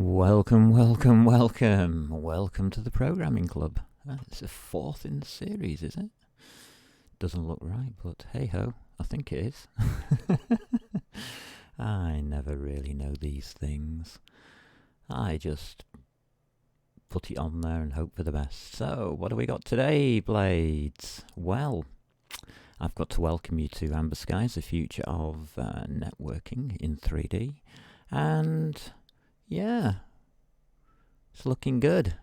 Welcome, welcome, welcome. Welcome to the Programming Club. It's the fourth in the series, is it? Doesn't look right, but hey-ho, I think it is. I never really know these things. I just put it on there and hope for the best. So, what do we got today, Blades? Well, I've got to welcome you to Amberskies, the future of networking in 3D. And yeah, it's looking good.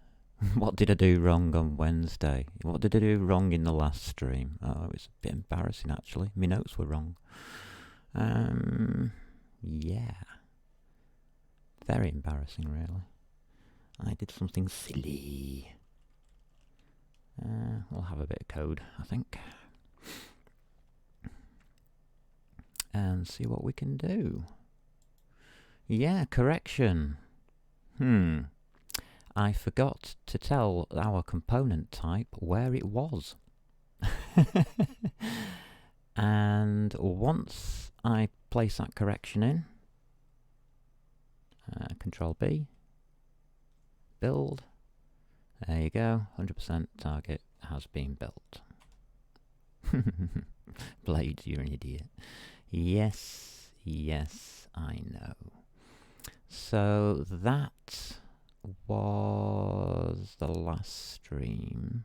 What did I do wrong on Wednesday? What did I do wrong in the last stream? Oh, it was a bit embarrassing, actually. My notes were wrong. Yeah. Very embarrassing, really. I did something silly. We'll have a bit of code, I think. And see what we can do. Yeah, correction. I forgot to tell our component type where it was. And once I place that correction in, Control B, build, there you go, 100% target has been built. Blades, you're an idiot. Yes, I know. So that was the last stream,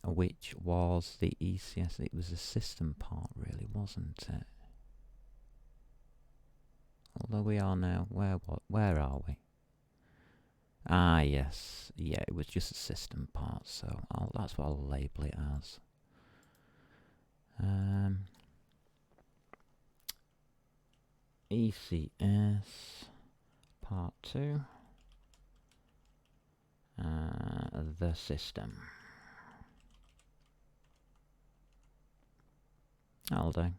which was the ECS. It was a system part, really, wasn't it? Although we are now, where are we? Ah, yes, yeah, it was just a system part, so that's what I'll label it as. ECS part 2, the system. That'll do.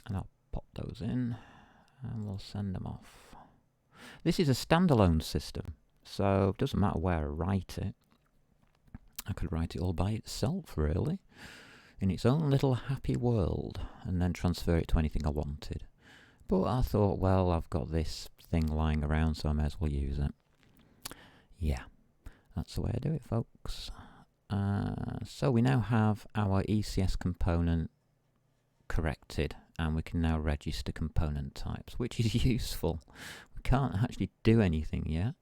And I'll pop those in and we'll send them off. This is a standalone system, so it doesn't matter where I write it. I could write it all by itself, really, in its own little happy world, and then transfer it to anything I wanted. But I thought, well, I've got this thing lying around, so I may as well use it. Yeah, that's the way I do it, folks. So we now have our ECS component corrected, and we can now register component types, which is useful. We can't actually do anything yet,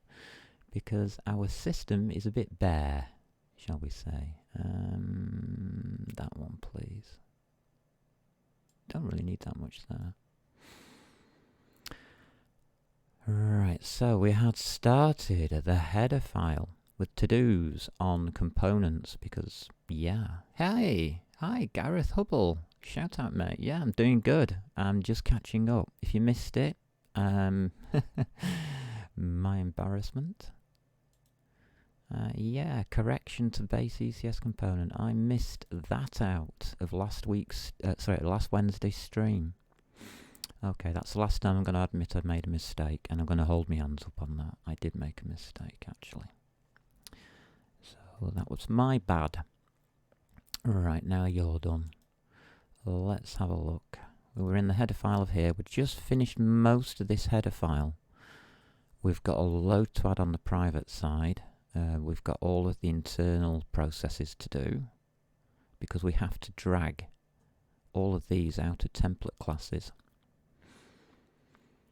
because our system is a bit bare, shall we say. That one, please. Don't really need that much there. Right, so we had started the header file with to-dos on components because, yeah. Hey, hi, Gareth Hubble. Shout out, mate. Yeah, I'm doing good. I'm just catching up. If you missed it, my embarrassment. Yeah, correction to base ECS component. I missed that out of last Wednesday's stream. Okay, that's the last time I'm going to admit I've made a mistake, and I'm going to hold my hands up on that. I did make a mistake, actually. So that was my bad. Right, now you're done. Let's have a look. We're in the header file of here. We've just finished most of this header file. We've got a load to add on the private side. We've got all of the internal processes to do, because we have to drag all of these out of template classes.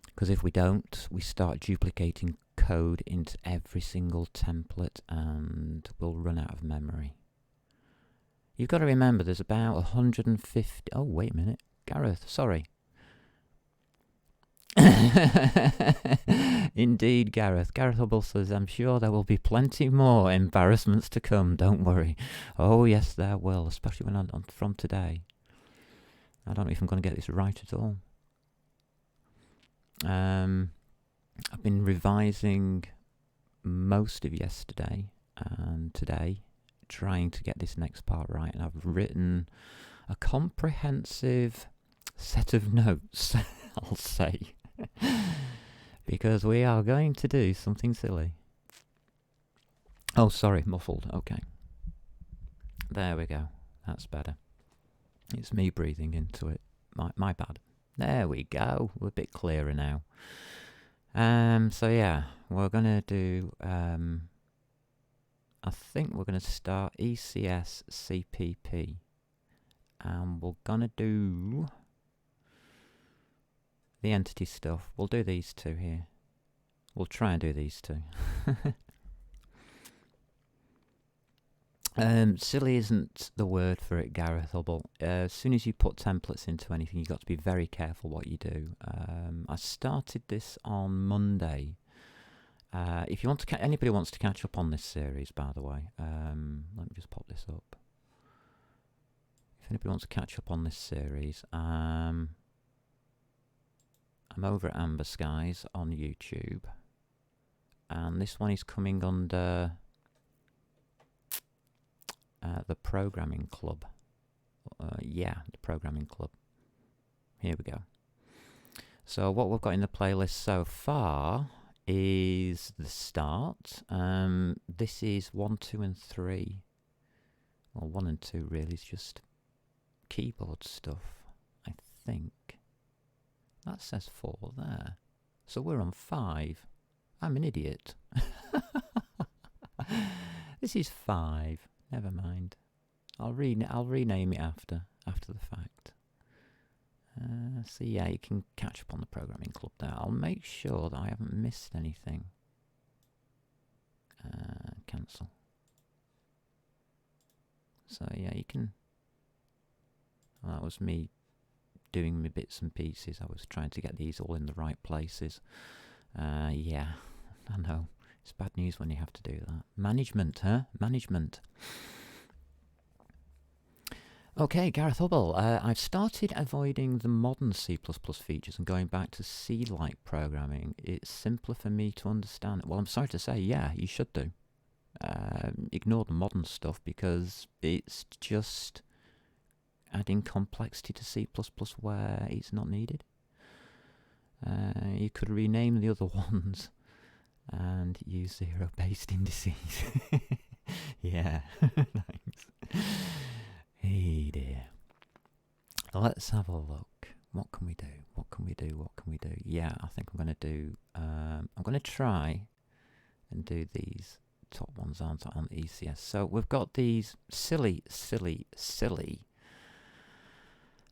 Because if we don't, we start duplicating code into every single template and we'll run out of memory. You've got to remember there's about 150... Oh, wait a minute. Gareth, sorry. Indeed, Gareth. Gareth Hubble says, I'm sure there will be plenty more embarrassments to come, don't worry. Oh, yes, there will, especially when I'm from today. I don't know if I'm going to get this right at all. I've been revising most of yesterday and today, trying to get this next part right, and I've written a comprehensive set of notes, I'll say, because we are going to do something silly. Oh, sorry, muffled. Okay. There we go. That's better. It's me breathing into it. My bad. There we go. We're a bit clearer now. So yeah, we're gonna do. I think we're gonna start ECS CPP, and we're gonna do the entity stuff. We'll do these two here. We'll try and do these two. Silly isn't the word for it, Gareth Hubble. As soon as you put templates into anything, you've got to be very careful what you do. I started this on Monday. If you want to, anybody wants to catch up on this series, by the way, let me just pop this up. If anybody wants to catch up on this series, I'm over at Amberskies on YouTube, and this one is coming under the Programming Club. Yeah, the Programming Club. Here we go. So what we've got in the playlist so far is the start. This is 1, 2 and 3. Well, 1 and 2 really is just keyboard stuff, I think. That says 4 there. So we're on 5. I'm an idiot. This is 5. Never mind. I'll rename it after the fact. So yeah, you can catch up on the Programming Club there. I'll make sure that I haven't missed anything. Cancel. So yeah, you can. Well, that was me doing my bits and pieces. I was trying to get these all in the right places. Yeah, I know. It's bad news when you have to do that. Management, huh? Management. Okay, Gareth Hubble. I've started avoiding the modern C++ features and going back to C-like programming. It's simpler for me to understand. Well, I'm sorry to say, yeah, you should do. Ignore the modern stuff because it's just adding complexity to C++ where it's not needed. You could rename the other ones and use zero-based indices. Yeah, thanks. Hey dear. Let's have a look. What can we do? What can we do? What can we do? Yeah, I think I'm going to do... I'm going to try and do these top ones on ECS. So we've got these silly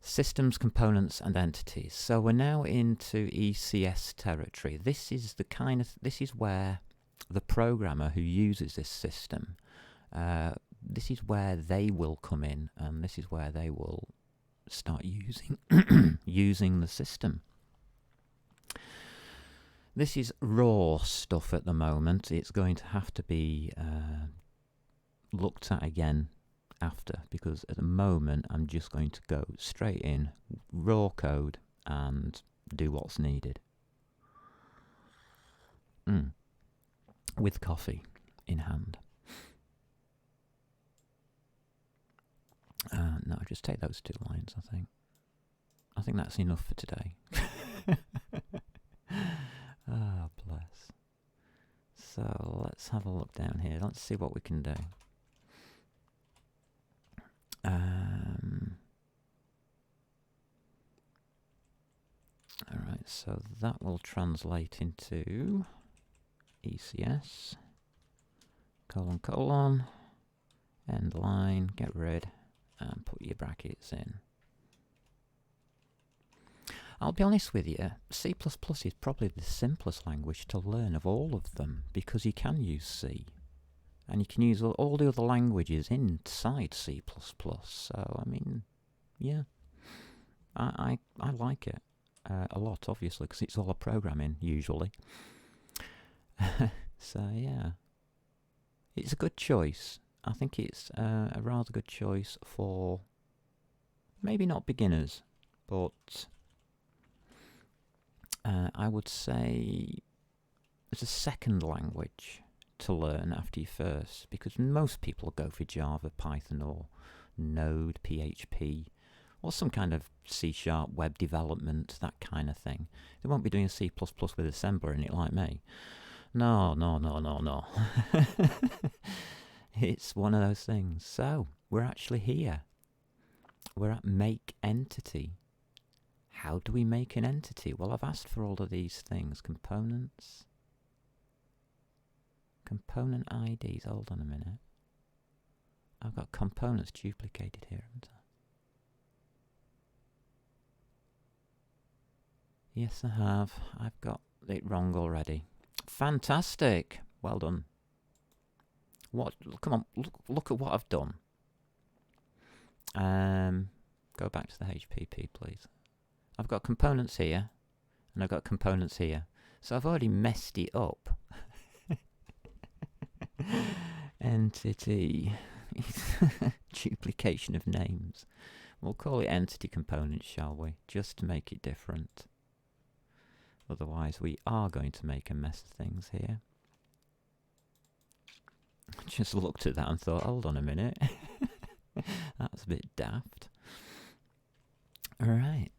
systems, components and entities. So we're now into ECS territory. This is the kind of... This is where the programmer who uses this system... this is where they will come in, and this is where they will start using using the system. This is raw stuff at the moment. It's going to have to be looked at again after, because at the moment I'm just going to go straight in, raw code, and do what's needed. With coffee in hand. No, just take those 2 lines, I think. I think that's enough for today. Ah, bless. So let's have a look down here. Let's see what we can do. Alright, so that will translate into ECS, : end line, get rid, and put your brackets in. I'll be honest with you, C++ is probably the simplest language to learn of all of them, because you can use C, and you can use all the other languages inside C++. So, I mean, yeah, I like it a lot, obviously, because it's all a programming, usually. So, yeah, it's a good choice. I think it's a rather good choice for maybe not beginners, but I would say it's a second language to learn after your first, because most people go for Java, Python, or Node, PHP, or some kind of C# web development, that kind of thing. They won't be doing C++ with assembler in it like me. No. It's one of those things. So, we're actually here. We're at make entity. How do we make an entity? Well, I've asked for all of these things. Components. Component IDs. Hold on a minute. I've got components duplicated here, haven't I? Yes, I have. I've got it wrong already. Fantastic. Well done. What? Come on, look at what I've done. Go back to the HPP, please. I've got components here, and I've got components here. So I've already messed it up. Entity. Duplication of names. We'll call it entity components, shall we? Just to make it different. Otherwise, we are going to make a mess of things here. Just looked at that and thought, hold on a minute. That's a bit daft. Alright.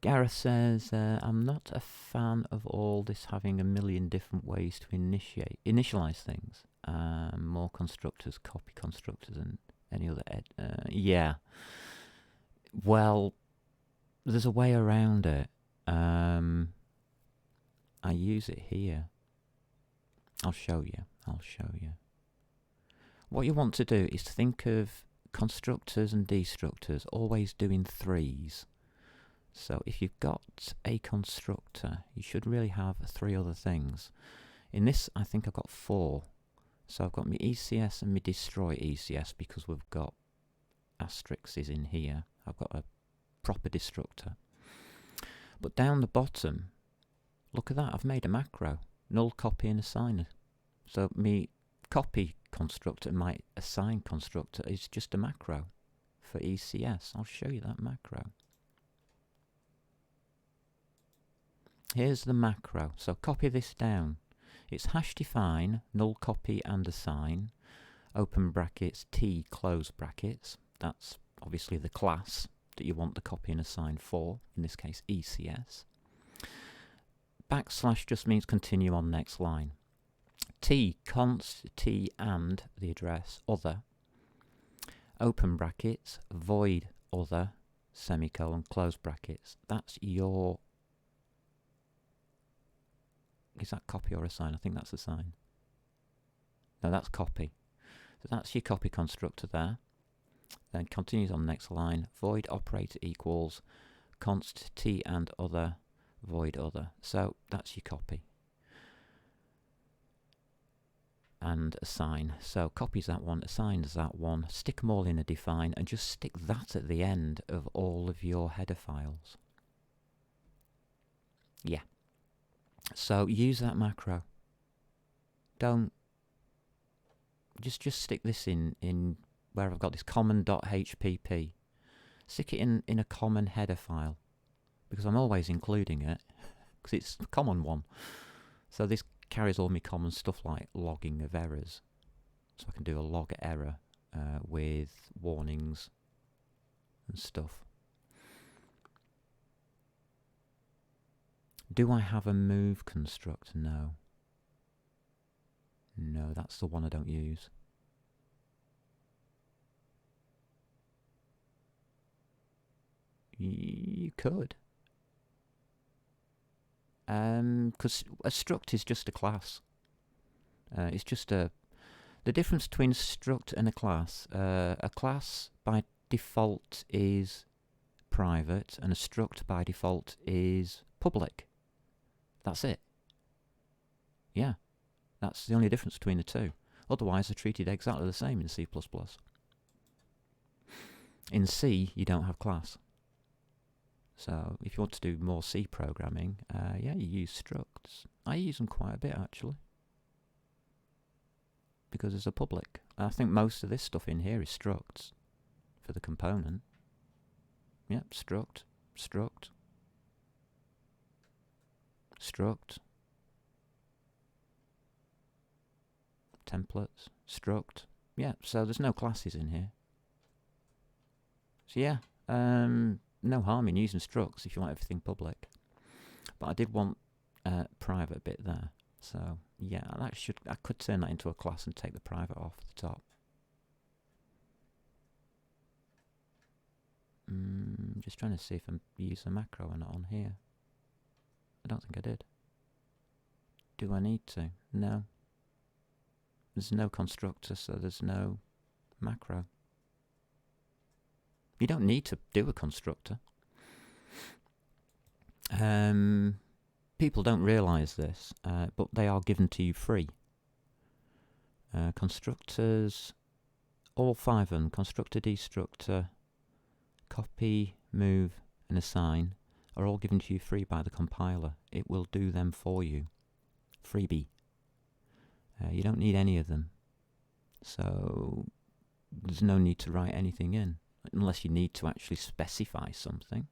Gareth says, I'm not a fan of all this having a million different ways to initialize things. More constructors, copy constructors, and any other yeah. Well, there's a way around it. I use it here. I'll show you. What you want to do is think of constructors and destructors always doing threes. So if you've got a constructor, you should really have 3 other things. In this, I think I've got 4. So I've got my ECS and my destroy ECS because we've got asterisks in here. I've got a proper destructor. But down the bottom, look at that, I've made a macro. Null, copy and assign. So my copy constructor and my assign constructor is just a macro for ECS. I'll show you that macro. Here's the macro. So copy this down. It's hash define, null copy and assign, open brackets, T close brackets. That's obviously the class that you want the copy and assign for, in this case ECS. Backslash just means continue on next line. T, const, T and the address, other. Open brackets, void other, semicolon, close brackets. That's your... Is that copy or assign? I think that's assign. No, that's copy. So that's your copy constructor there. Then continues on next line. Void operator equals const T and other, void other. So that's your copy. And assign. So copies that one, assigns that one, stick them all in a define, and just stick that at the end of all of your header files. Yeah. So use that macro. Don't just stick this in where I've got this common.hpp. Stick it in a common header file because I'm always including it because it's a common one. So this carries all my common stuff like logging of errors. So I can do a log error with warnings and stuff. Do I have a move constructor? No. No, that's the one I don't use. You could. Because a struct is just a class. It's just the difference between a struct and a class by default is private and a struct by default is public. That's it. Yeah, that's the only difference between the two. Otherwise, they're treated exactly the same in C++. In C, you don't have class. So if you want to do more C programming, yeah, you use structs. I use them quite a bit, actually, because it's a public. I think most of this stuff in here is structs for the component. Yep, struct, struct, struct, templates, struct. Yeah, so there's no classes in here. So yeah, no harm in using structs if you want everything public. But I did want private bit there. So yeah, I could turn that into a class and take the private off the top. I'm just trying to see if I use a macro or not on here. I don't think I did. Do I need to? No. There's no constructor, so there's no macro. You don't need to do a constructor. People don't realise this, but they are given to you free. Constructors, all 5 of them, constructor, destructor, copy, move, and assign, are all given to you free by the compiler. It will do them for you. Freebie. You don't need any of them. So there's no need to write anything in, unless you need to actually specify something.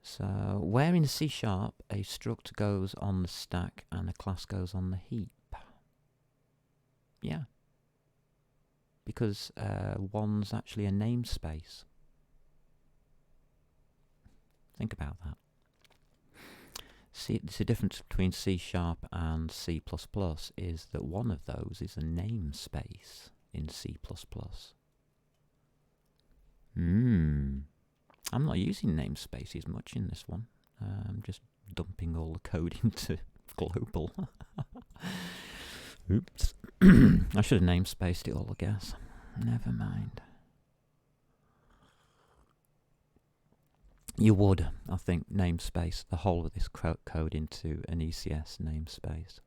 So where in C# a struct goes on the stack and a class goes on the heap? Yeah. Because one's actually a namespace. Think about that. See, the difference between C# and C++ is that one of those is a namespace in C++. I'm not using namespaces much in this one. I'm just dumping all the code into global. Oops. I should have namespaced it all, I guess. Never mind. You would, I think, namespace the whole of this code into an ECS namespace.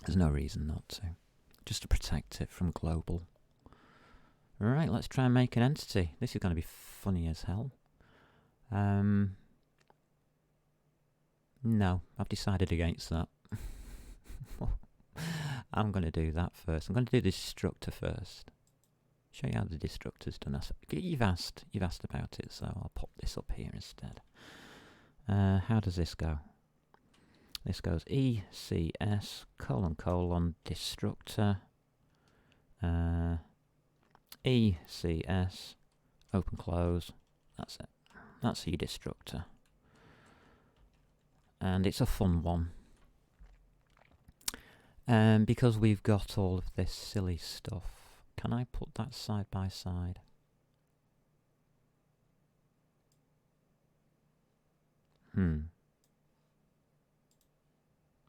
There's no reason not to. Just to protect it from global. Alright, let's try and make an entity. This is going to be funny as hell. No, I've decided against that. I'm going to do that first. I'm going to do the destructor first. Show you how the destructor's done. You've asked about it, so I'll pop this up here instead. How does this go? This goes ECS : destructor ECS open close. That's it. That's your destructor, and it's a fun one. Because we've got all of this silly stuff. Can I put that side by side?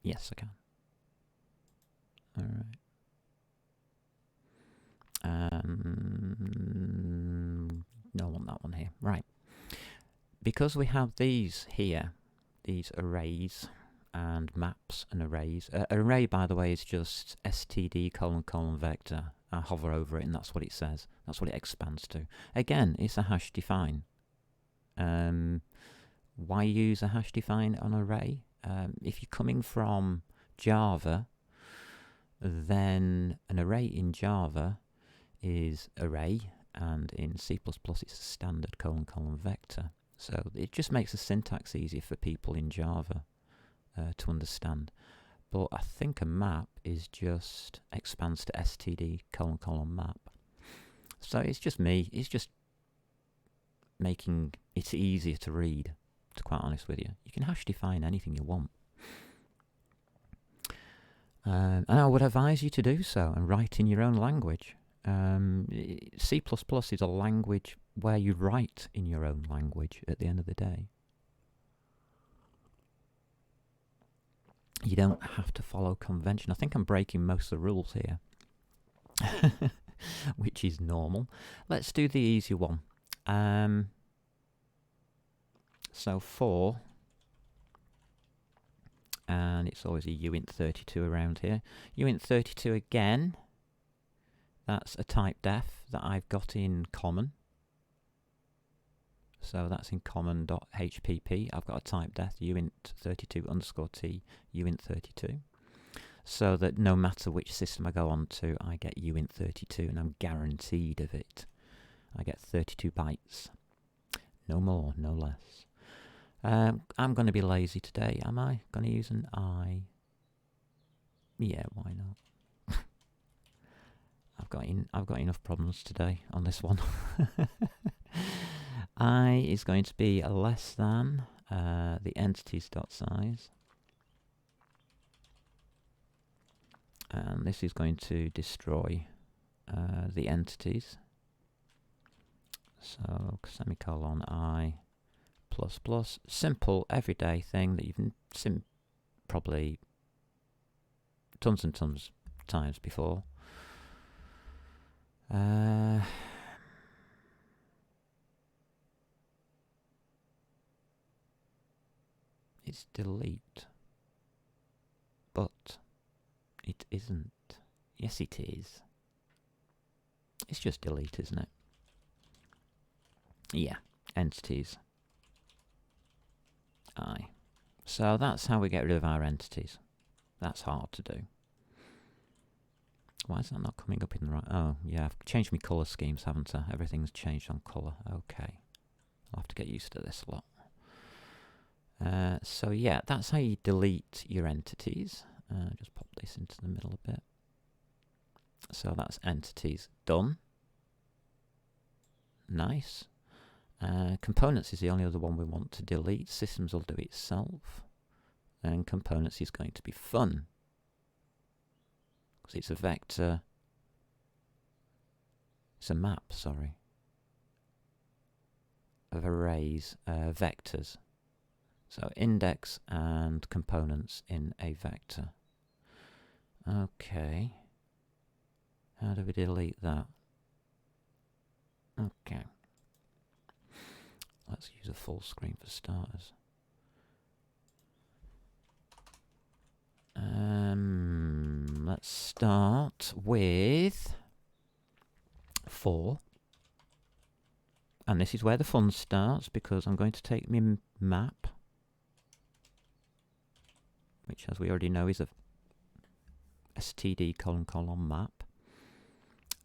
Yes, I can. Alright. No, I want that one here. Right. Because we have these here, these arrays and maps and arrays. Array, by the way, is just std : vector. I hover over it and that's what it says. That's what it expands to. Again, it's a hash define. Why use a hash define on array? If you're coming from Java, then an array in Java is array, and in C++ it's a standard : vector. So it just makes the syntax easier for people in Java to understand. But I think a map is just expands to std : map. So it's just me. It's just making it easier to read, to be quite honest with you. You can hash define anything you want. And I would advise you to do so and write in your own language. C++ is a language where you write in your own language at the end of the day. You don't have to follow convention. I think I'm breaking most of the rules here, which is normal. Let's do the easy one. So 4, and it's always a uint32 around here. Uint32 again, that's a type def that I've got in common. So that's in common.hpp. I've got a type def uint32_t uint32, so that no matter which system I go on to, I get uint32, and I'm guaranteed of it. I get 32 bytes. No more, no less. I'm going to be lazy today. Am I going to use an I? Yeah, why not? I've got enough problems today on this one. I is going to be less than the entities.size, and this is going to destroy the entities. So semicolon I plus plus, simple everyday thing that you've probably tons and tons times before. It's delete, but it isn't. Yes, it is. It's just delete, isn't it? Yeah, entities. I. So that's how we get rid of our entities. That's hard to do. Why is that not coming up in the right... Oh, yeah, I've changed my colour schemes, haven't I? Everything's changed on colour. Okay. I'll have to get used to this a lot. So yeah, that's how you delete your entities. Just pop this into the middle a bit. So that's entities done. Nice. Components is the only other one we want to delete. Systems will do it itself. And components is going to be fun, because it's a vector. It's a map, sorry, of arrays, vectors. So index and components in a vector. Okay. How do we delete that? Okay. Let's use a full screen for starters. Let's start with 4. And this is where the fun starts, because I'm going to take my map, which, as we already know, is a std : map.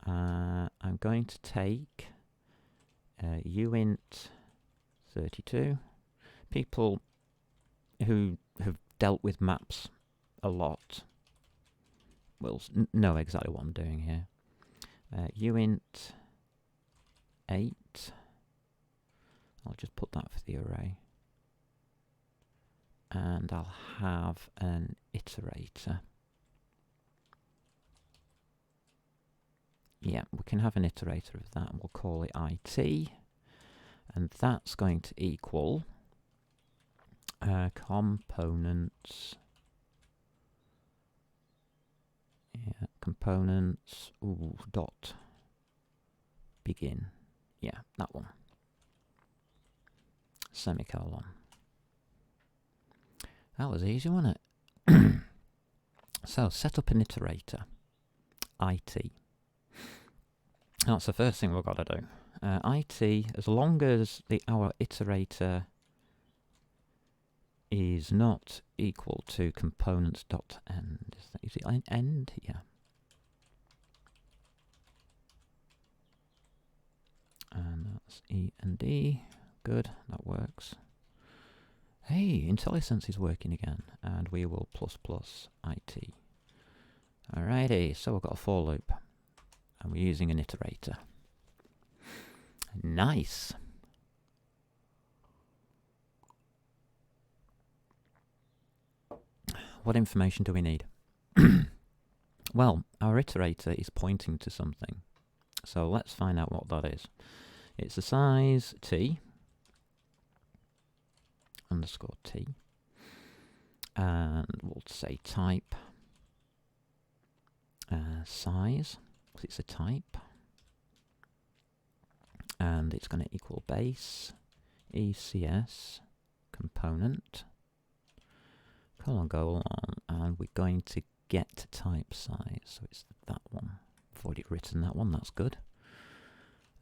I'm going to take uint 32. People who have dealt with maps a lot will know exactly what I'm doing here. Uint 8. I'll just put that for the array. And I'll have an iterator. Yeah, we can have an iterator of that, and we'll call it IT. And that's going to equal components. Yeah, components, dot begin. Yeah, that one. Semicolon. That was easy, wasn't it? So, set up an iterator. IT. That's the first thing we've got to do. IT, as long as our iterator is not equal to components.end. Is it an end? Yeah. And that's E and D. Good, that works. Hey, IntelliSense is working again, and we will ++ IT. Alrighty, so we've got a for loop, and we're using an iterator. Nice. What information do we need? Well, our iterator is pointing to something, so let's find out what that is. It's a size t underscore t, and we'll say type size, because it's a type, and it's going to equal base ECS component colon go on, and we're going to get type size, so it's that one. I've already written that one, that's good,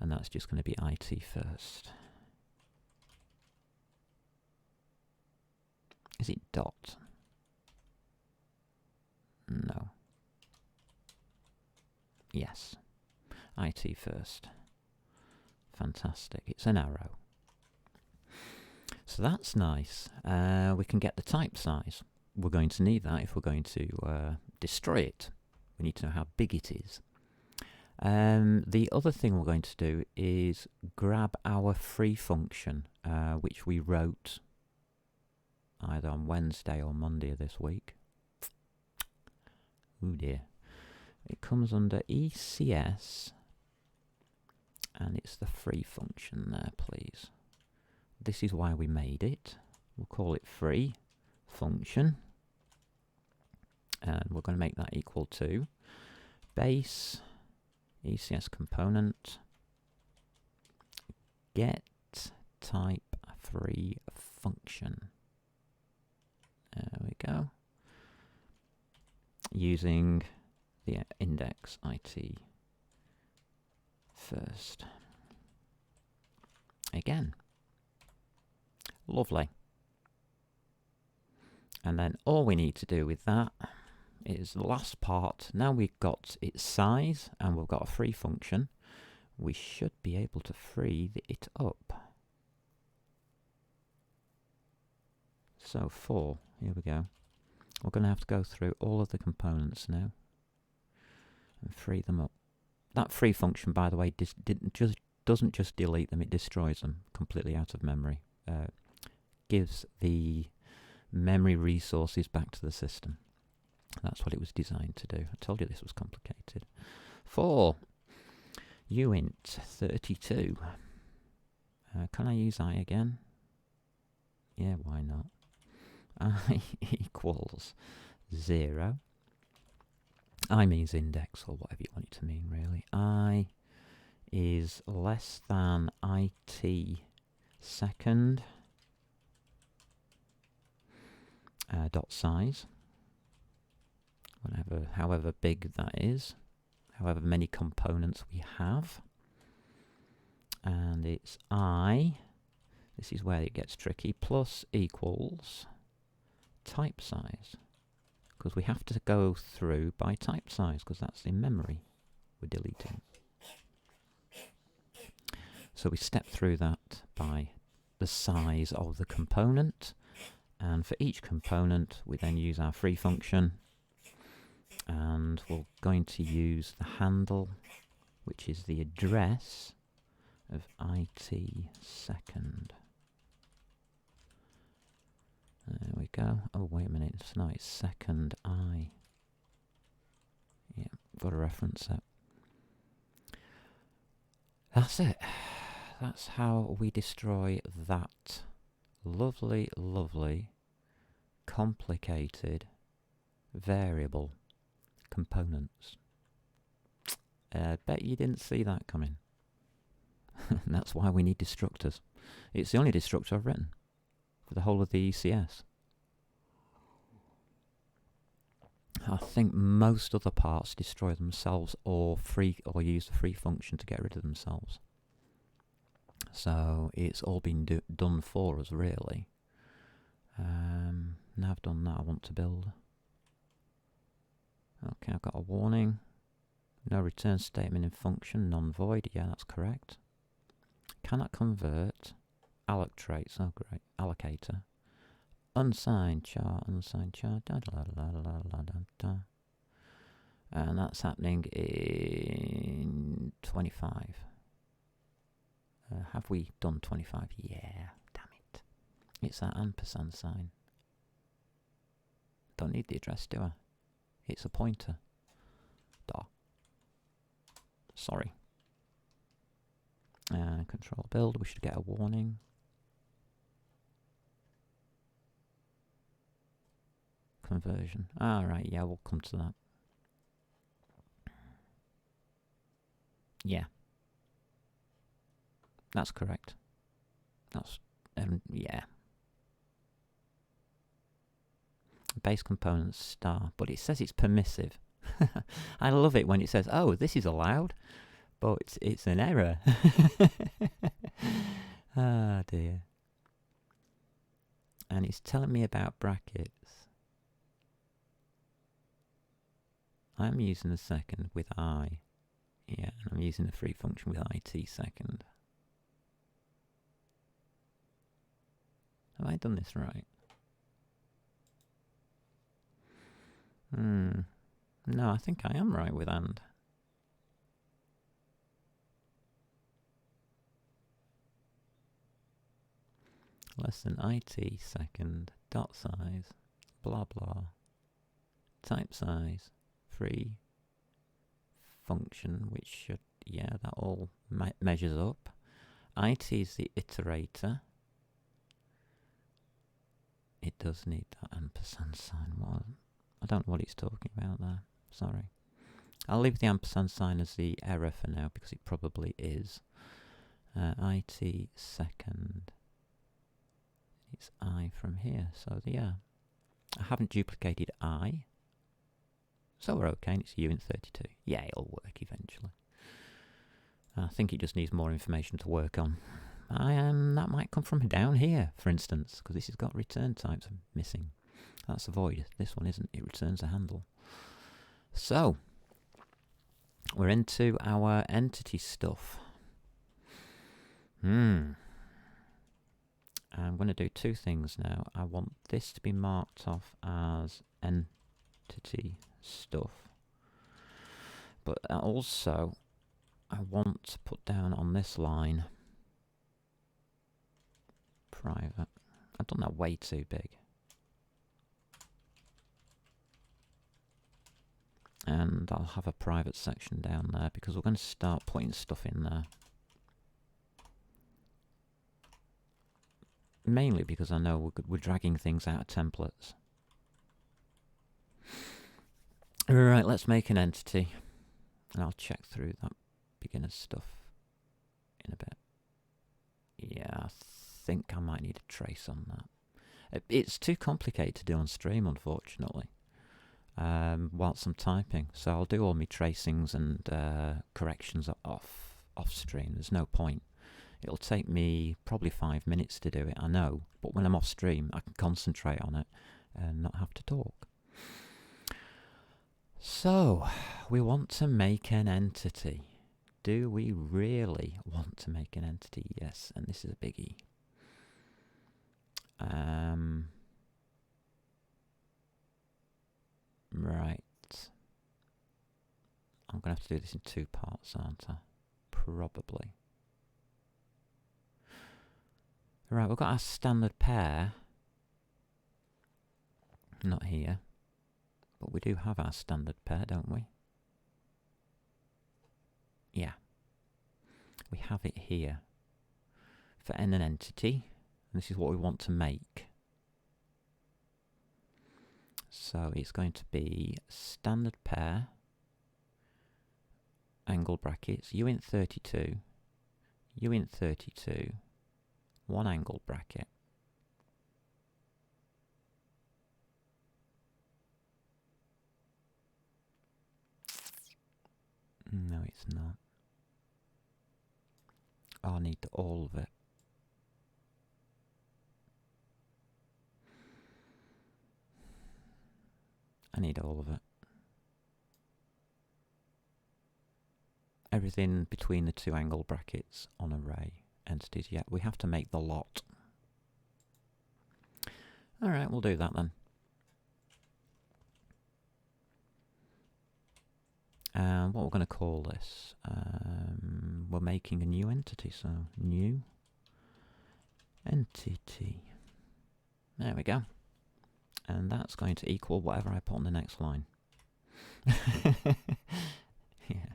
and that's just going to be IT first. Is it dot? No. Yes. IT first. Fantastic. It's an arrow. So that's nice. We can get the type size. We're going to need that if we're going to destroy it. We need to know how big it is. The other thing we're going to do is grab our free function, which we wrote either on Wednesday or Monday of this week. Oh dear. It comes under ECS And it's the free function there, please. This is why we made it. We'll call it free function. And we're going to make that equal to base ECS component get type free function. There we go. Using the index IT first. Again. Lovely. And then all we need to do with that is the last part. Now we've got its size and we've got a free function. We should be able to free it up. So here we go. We're going to have to go through all of the components now and free them up. That free function, by the way, doesn't just delete them, it destroys them completely out of memory. Gives the memory resources back to the system. That's what it was designed to do. I told you this was complicated. 4. uint 32. Can I use I again? Yeah, why not? I equals 0. I means index, or whatever you want it to mean, really. I is less than IT second dot size, however big that is, however many components we have, and it's I, this is where it gets tricky, plus equals type size, because we have to go through by type size, because that's in memory we're deleting. So we step through that by the size of the component, and for each component we then use our free function, and we're going to use the handle, which is the address of IT second. There we go. Oh, wait a minute. So now it's second I. Yeah, got to reference that. That's it. That's how we destroy that lovely, lovely, complicated variable components. Bet you didn't see that coming. And that's why we need destructors. It's the only destructor I've written for the whole of the ECS. I think most other parts destroy themselves or use the free function to get rid of themselves. So it's all been done for us, really. Now I've done that, I want to build. Okay, I've got a warning. No return statement in function, non-void. Yeah, that's correct. Cannot convert. Alloc traits, oh great. Allocator. Unsigned char. Da, da, da, da, da, da, da, da. And that's happening in 25. Have we done 25? Yeah, damn it. It's that ampersand sign. Don't need the address, do I? It's a pointer. Duh. Sorry. Control build, we should get a warning. Conversion. Alright, yeah, we'll come to that. Yeah. That's correct. That's, yeah. Base components star, but it says it's permissive. I love it when it says, oh, this is allowed, but it's an error. Ah, dear. And it's telling me about brackets. I'm using a second with I. Yeah, and I'm using a free function with IT second. Have I done this right? No, I think I am right with and. Less than IT second, dot size, blah blah, type size, free function, which should Yeah, that all measures up. IT is the iterator. It does need that ampersand sign. Well, I don't know what it's talking about there. Sorry. I'll leave the ampersand sign as the error for now because it probably is. IT second. It's I from here. So yeah, I haven't duplicated I. So we're okay, and it's U in 32. Yeah, it'll work eventually. I think it just needs more information to work on. That might come from down here, for instance, because this has got return types missing. That's a void. This one isn't. It returns a handle. So, we're into our entity stuff. I'm going to do two things now. I want this to be marked off as entity stuff. But also, I want to put down on this line private. I've done that way too big. And I'll have a private section down there because we're going to start putting stuff in there. Mainly because I know we're dragging things out of templates. Right, let's make an entity. And I'll check through that beginner stuff in a bit. Yeah, I think I might need a trace on that. It's too complicated to do on stream, unfortunately, whilst I'm typing. So I'll do all my tracings and corrections off stream. There's no point. It'll take me probably 5 minutes to do it, I know. But when I'm off stream, I can concentrate on it and not have to talk. So, we want to make an entity. Do we really want to make an entity? Yes, and this is a biggie. Right. I'm going to have to do this in 2 parts, aren't I? Probably. Right, we've got our standard pair. Not here. But we do have our standard pair, don't we? Yeah. We have it here. For an entity. And this is what we want to make. So it's going to be standard pair, angle brackets, U in 32, U in 32, 1 angle bracket. No, it's not. I need all of it. I need all of it. Everything between the 2 angle brackets on array entities. Yeah, we have to make the lot. Alright, we'll do that then. And what we're going to call this, we're making a new entity, so new entity. There we go. And that's going to equal whatever I put on the next line. Yeah.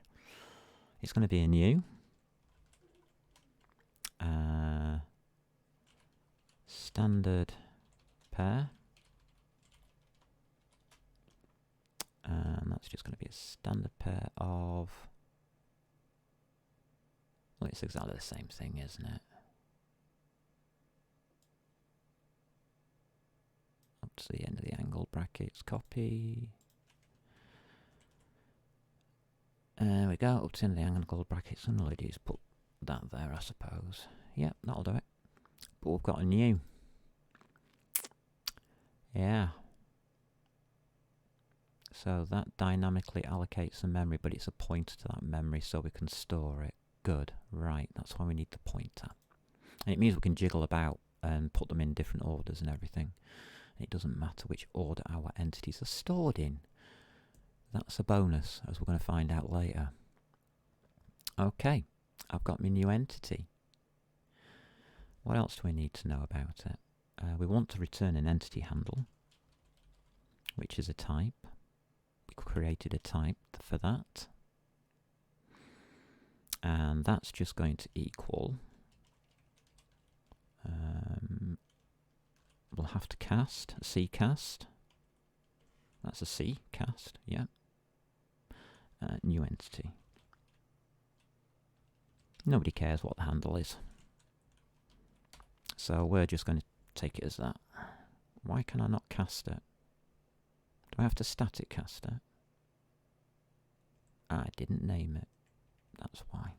It's going to be a new standard pair. And that's just going to be a standard pair of... Well, it's exactly the same thing, isn't it? Up to the end of the angle brackets, copy. There we go, up to the end of the angle brackets, and all I do is put that there, I suppose. Yep, that'll do it. But we've got a new. Yeah. So that dynamically allocates the memory, but it's a pointer to that memory so we can store it. Good, right, that's why we need the pointer. And it means we can jiggle about and put them in different orders and everything. It doesn't matter which order our entities are stored in. That's a bonus, as we're going to find out later. Okay, I've got my new entity. What else do we need to know about it? We want to return an entity handle, which is a type. We created a type for that. And that's just going to equal, we'll have to cast, a C cast. That's a C cast, yeah. New entity. Nobody cares what the handle is. So we're just going to take it as that. Why can I not cast it? Do I have to static cast it? I didn't name it. That's why.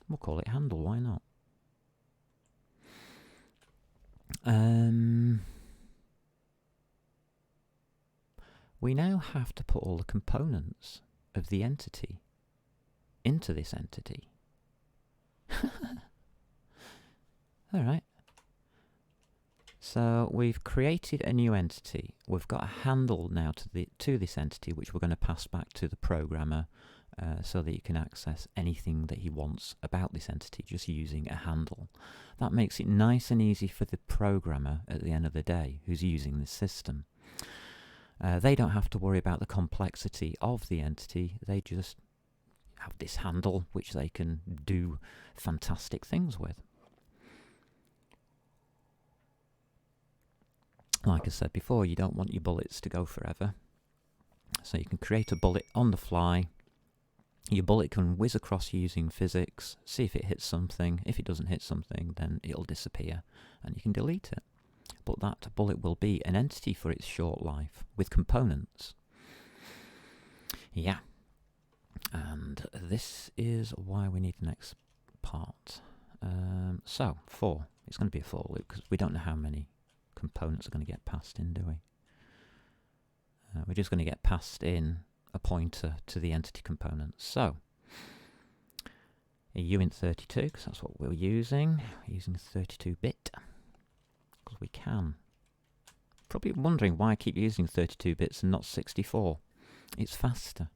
We'll call it handle, why not? We now have to put all the components of the entity into this entity. Alright. So we've created a new entity. We've got a handle now to this entity, which we're going to pass back to the programmer so that he can access anything that he wants about this entity just using a handle. That makes it nice and easy for the programmer at the end of the day who's using this system. They don't have to worry about the complexity of the entity. They just have this handle which they can do fantastic things with. Like I said before, you don't want your bullets to go forever. So you can create a bullet on the fly. Your bullet can whiz across using physics, see if it hits something. If it doesn't hit something, then it'll disappear and you can delete it. But that bullet will be an entity for its short life with components. Yeah. And this is why we need the next part. So, for. It's going to be a for loop because we don't know how many components are going to get passed in, do we? We're just going to get passed in a pointer to the entity components. So, a uint32, because that's what we're using 32-bit, because we can. Probably wondering why I keep using 32 bits and not 64. It's faster.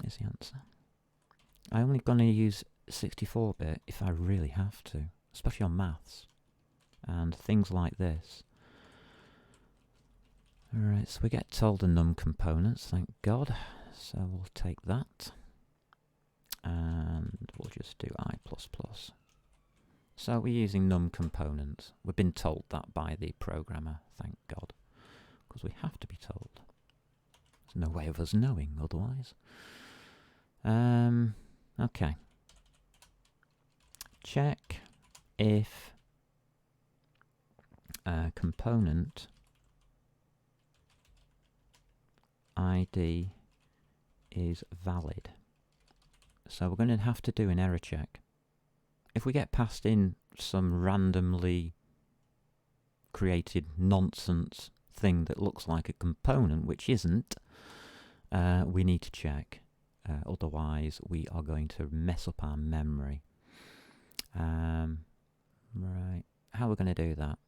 Is the answer. I'm only going to use 64-bit if I really have to, especially on maths and things like this. Alright, so we get told the num components, thank God. So we'll take that and we'll just do I++. So we're using num components. We've been told that by the programmer, thank God, because we have to be told. There's no way of us knowing otherwise. Okay. Check if a component ID is valid. So we're going to have to do an error check. If we get passed in some randomly created nonsense thing that looks like a component, which isn't, we need to check. Otherwise, we are going to mess up our memory. Right, how are we going to do that?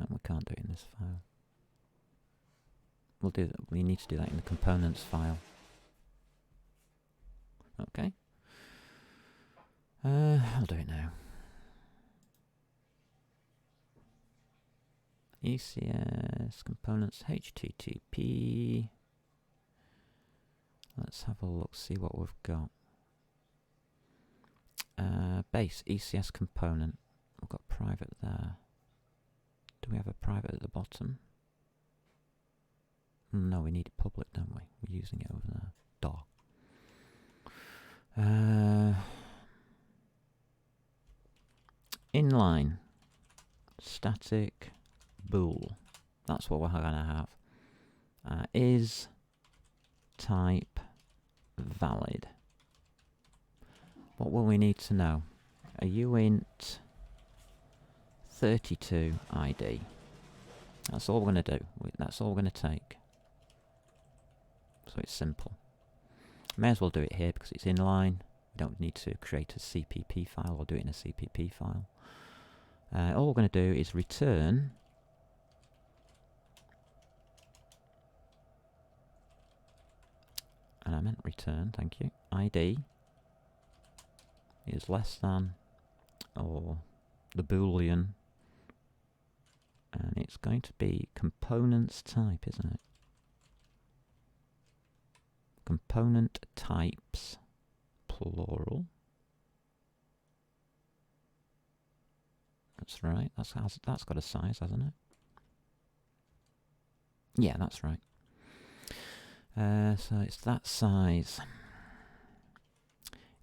We can't do it in this file. We'll do that. We need to do that in the components file. Okay. I'll do it now. ECS components HTTP. Let's have a look, see what we've got. Base ECS component. We've got private there. Do we have a private at the bottom? No, we need a public, don't we? We're using it over there. Inline static bool. That's what we're going to have. Is type valid. What will we need to know? A uint 32 ID. That's all we're going to do. That's all we're going to take. So it's simple. May as well do it here because it's inline. We don't need to create a CPP file or do it in a CPP file. All we're going to do is return and I meant return, thank you. ID is less than or the boolean And it's going to be components type, isn't it? Component types, plural. That's right. That's got a size, hasn't it? Yeah, that's right. So it's that size.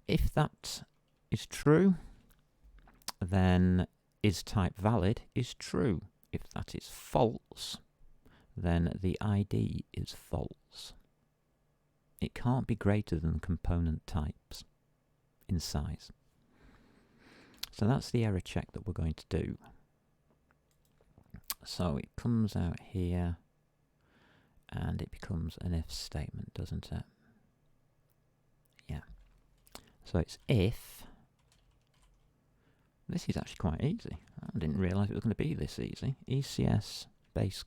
If that is true, then is type valid is true. If that is false, then the ID is false. It can't be greater than component types in size. So that's the error check that we're going to do. So it comes out here and it becomes an if statement, doesn't it? Yeah. So it's if. This is actually quite easy. I didn't realise it was going to be this easy. ECS base.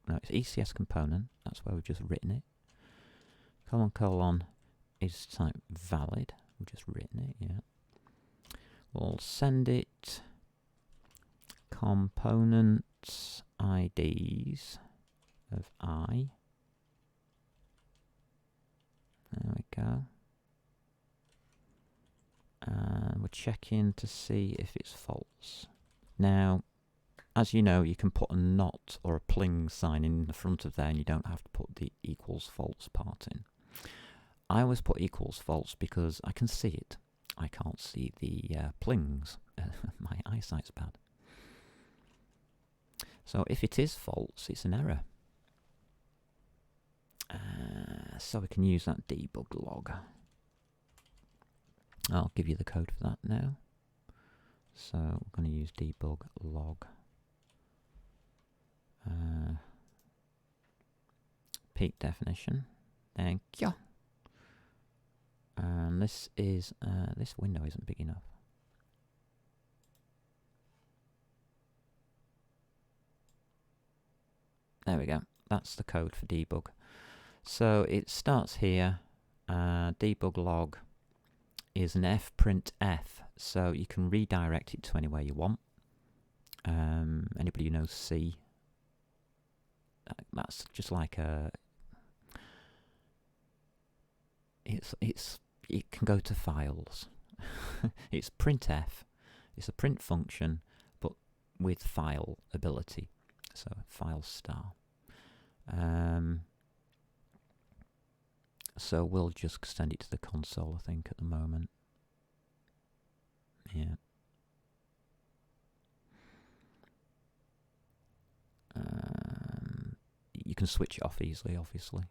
No, it's ECS component. That's where we've just written it. Colon is type valid. We've just written it, yeah. We'll send it components IDs of I. There we go. And we're checking to see if it's false. Now, as you know, you can put a not or a pling sign in the front of there and you don't have to put the equals false part in. I always put equals false because I can see it. I can't see the plings. My eyesight's bad. So if it is false, it's an error. So we can use that debug log. I'll give you the code for that now. So we're going to use debug log. Peak definition. Thank you. And this is this window isn't big enough. There we go. That's the code for debug. So it starts here. Debug log is an fprintf, so you can redirect it to anywhere you want. Anybody who knows C, that's just like a. It can go to files. It's printf. It's a print function, but with file ability. So file star. So we'll just send it to the console, I think, at the moment. Yeah. You can switch it off easily, obviously.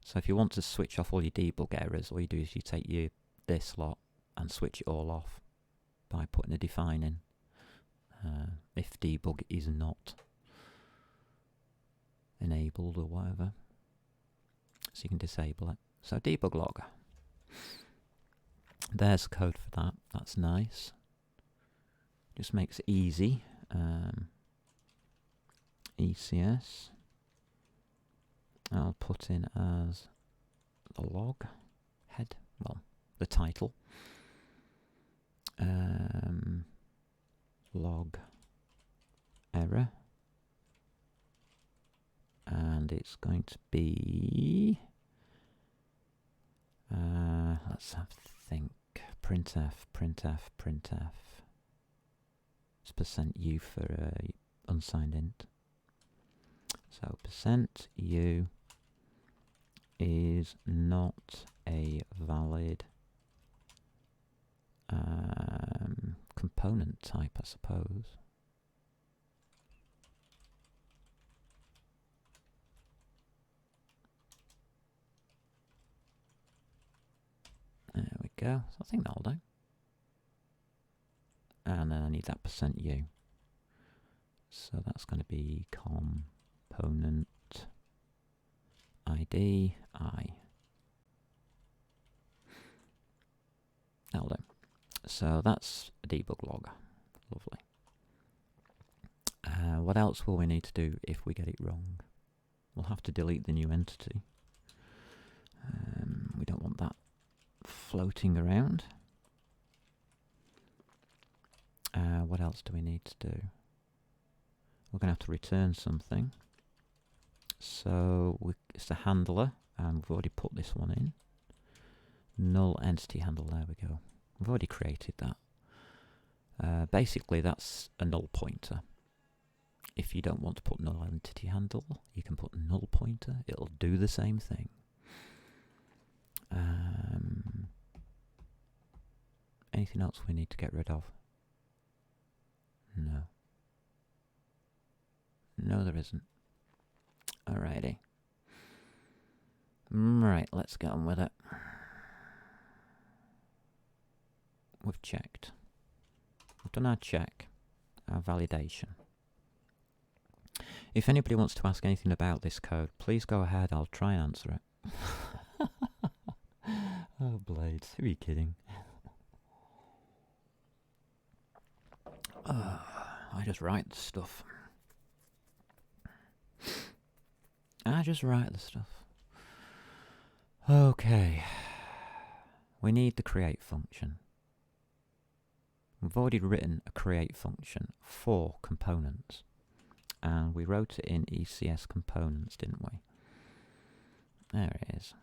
So if you want to switch off all your debug errors, all you do is you take this lot and switch it all off by putting a define in. If debug is not enabled or whatever. So you can disable it. So debug log. There's code for that. That's nice. Just makes it easy. ECS. I'll put in as the log head. Well, the title. Log error. And it's going to be let's have a think. Printf. It's %u for unsigned int. So %u is not a valid component type, I suppose. There we go. So I think that'll do. And then I need that %u. So that's going to be component ID I. That'll do. So that's a debug log. Lovely. What else will we need to do if we get it wrong? We'll have to delete the new entity. We don't want that floating around. What else do we need to do? we're going to have to return something. So it's a handler, and we've already put this one in. Null entity handle, there we go. We've already created that. Basically, that's a null pointer. If you don't want to put null entity handle, you can put null pointer. It'll do the same thing. Anything else we need to get rid of? No. No, there isn't. Alrighty. Right, let's get on with it. We've checked. We've done our check, our validation. If anybody wants to ask anything about this code, please go ahead. I'll try and answer it. Oh, Blades. Who are you kidding? I just write the stuff. I just write the stuff. Okay. We need the create function. We've already written a create function for components. And we wrote it in ECS components, didn't we? There it is.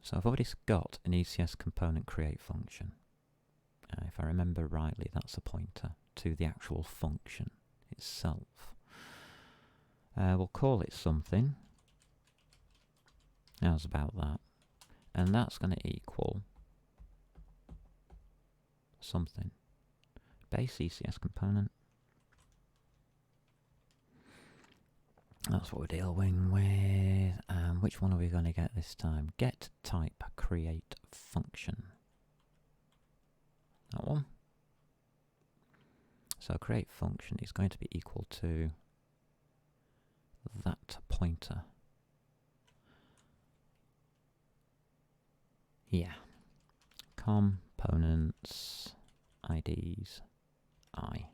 So I've already got an ECS component create function. If I remember rightly, that's a pointer to the actual function itself. We'll call it something. How's about that? And that's going to equal something. Base ECS component. That's what we're dealing with. Which one are we going to get this time? Get type create function. That one. So create function is going to be equal to that pointer. Yeah. Components IDs I.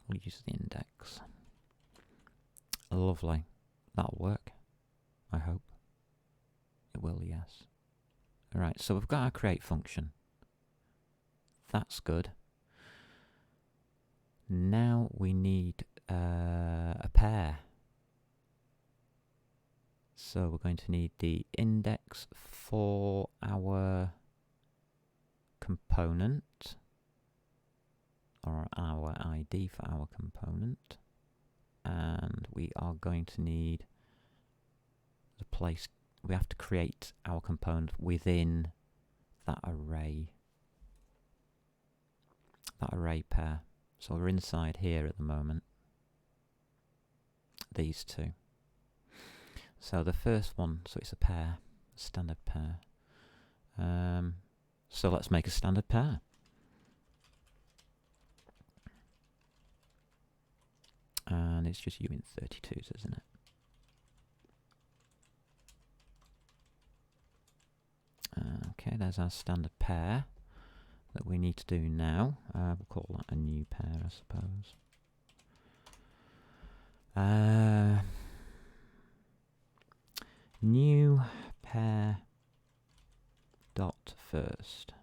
We'll use the index. Lovely. That'll work. I hope. It will, yes. Alright, so we've got our create function. That's good. Now we need a pair. So we're going to need the index for our component, or our ID for our component, and we are going to need the place. We have to create our component within that array pair. So we're inside here at the moment, these two. So the first one, so it's a pair, a standard pair. So let's make a standard pair. And it's just in 32s, isn't it? Okay, there's our standard pair that we need to do now. We'll call that a new pair, I suppose. New pair dot first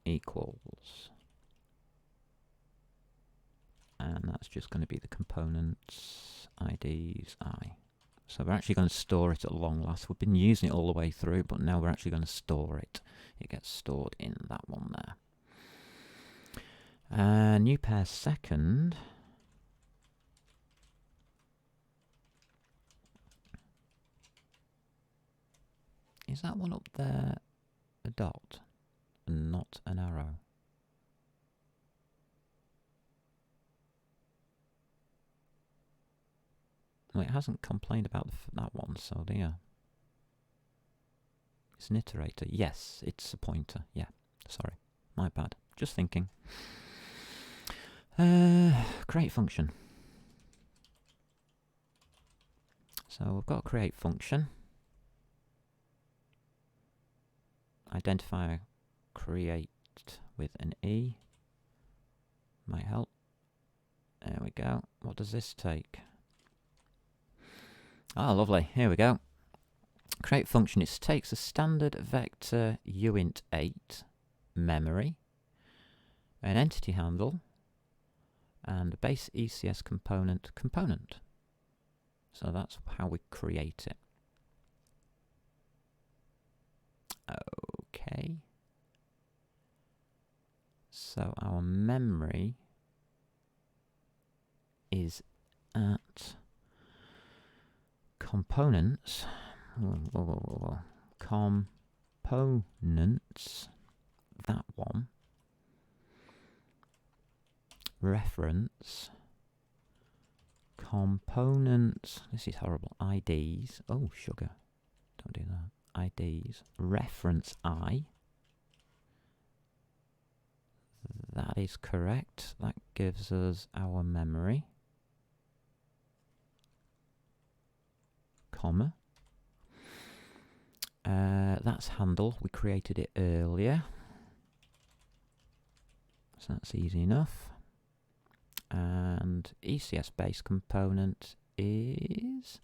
equals, and that's just going to be the components IDs I. So we're actually going to store it at long last. We've been using it all the way through, but now we're actually going to store it. It gets stored in that one there. New pair second. Is that one up there a dot and not an arrow? Well, it hasn't complained about that one, so dear. It's an iterator. Yes, it's a pointer. Yeah, sorry. My bad. Just thinking. Create function. So we've got a create function. Identifier create with an E. Might help. There we go. What does this take? Oh, lovely. Here we go. Create function, it takes a standard vector uint8 memory, an entity handle, and a base ECS component. So that's how we create it. Okay. So our memory is at components. Components. That one. Reference. Components. This is horrible. IDs. Oh, sugar. Don't do that. IDs. Reference I. That is correct. That gives us our memory. Comma. That's handle. We created it earlier. So that's easy enough. And ECS base component is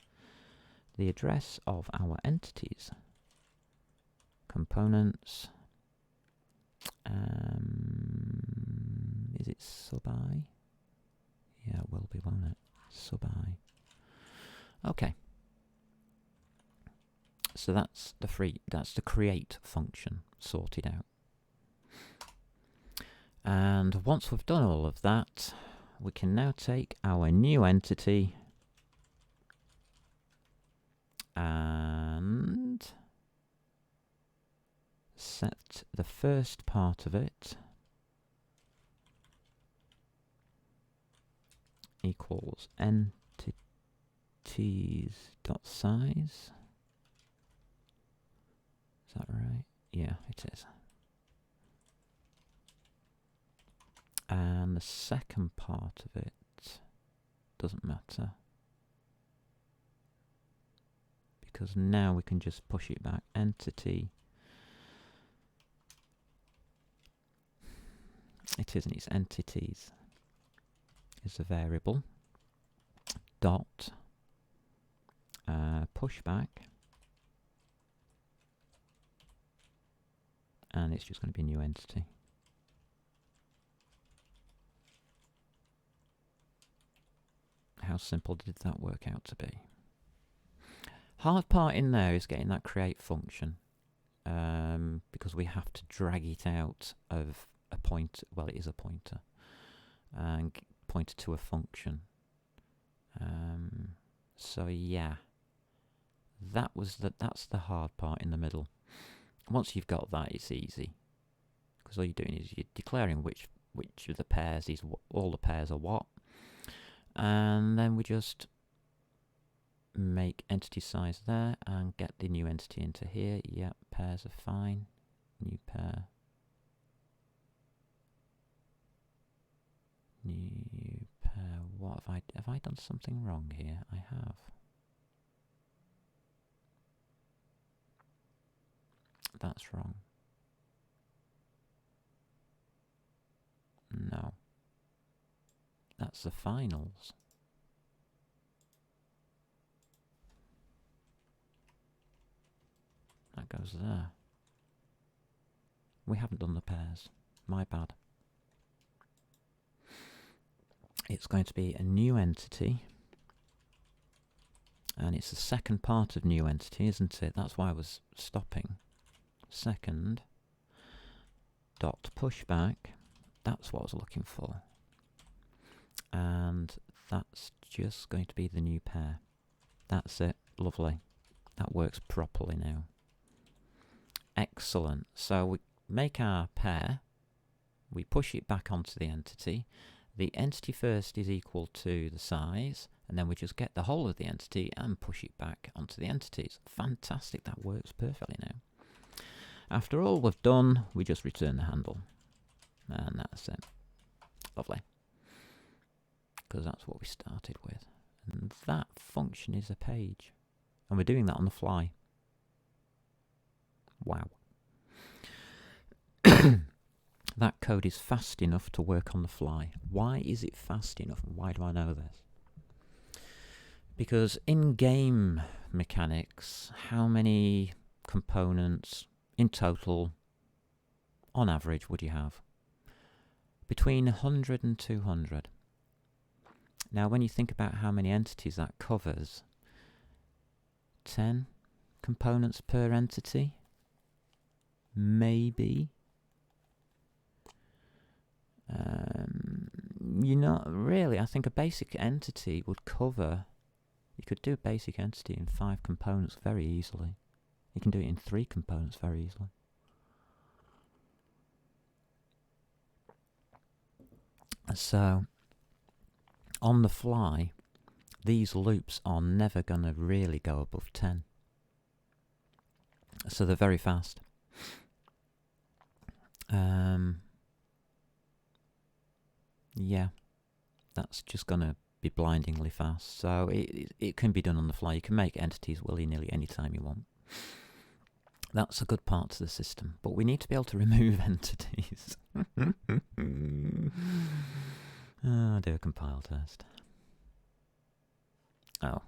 the address of our entities. Components. Is it sub-I? Yeah, it will be, won't it? Sub-I. Okay. So that's the create function sorted out. And once we've done all of that, we can now take our new entity and set the first part of it equals entities.size. Is that right? Yeah, it is. And the second part of it doesn't matter, because now we can just push it back. Entity. It isn't, it's entities. Is a variable. Dot. Pushback. And it's just going to be a new entity. How simple did that work out to be? Hard part in there is getting that create function, because we have to drag it out of a point. Well, it is a pointer, and point it to a function. So yeah, that's the hard part in the middle. Once you've got that, it's easy, because all you're doing is you're declaring which of the pairs is all the pairs are what. And then we just make entity size there and get the new entity into here. Yep, pairs are fine. New pair. New pair. What have I done something wrong here? I have. That's wrong. No. That's the finals. That goes there. We haven't done the pairs. My bad. It's going to be a new entity. And it's the second part of new entity, isn't it? That's why I was stopping. Second. Dot pushback. That's what I was looking for. And that's just going to be the new pair. That's it. Lovely. That works properly now. Excellent. So we make our pair. We push it back onto the entity. The entity first is equal to the size, and then we just get the whole of the entity and push it back onto the entities. Fantastic. That works perfectly now. After all we've done, we just return the handle. And that's it. Lovely. Because that's what we started with. And that function is a page. And we're doing that on the fly. Wow. That code is fast enough to work on the fly. Why is it fast enough? And why do I know this? Because in game mechanics, how many components in total, on average, would you have? Between 100 and 200. Now, when you think about how many entities that covers, 10 components per entity? Maybe. Really, I think a basic entity would cover... You could do a basic entity in 5 components very easily. You can do it in 3 components very easily. So, on the fly, these loops are never going to really go above 10. So they're very fast. Yeah, that's just going to be blindingly fast. So it can be done on the fly. You can make entities willy-nilly anytime you want. That's a good part to the system. But we need to be able to remove entities. I'll do a compile test. Oh,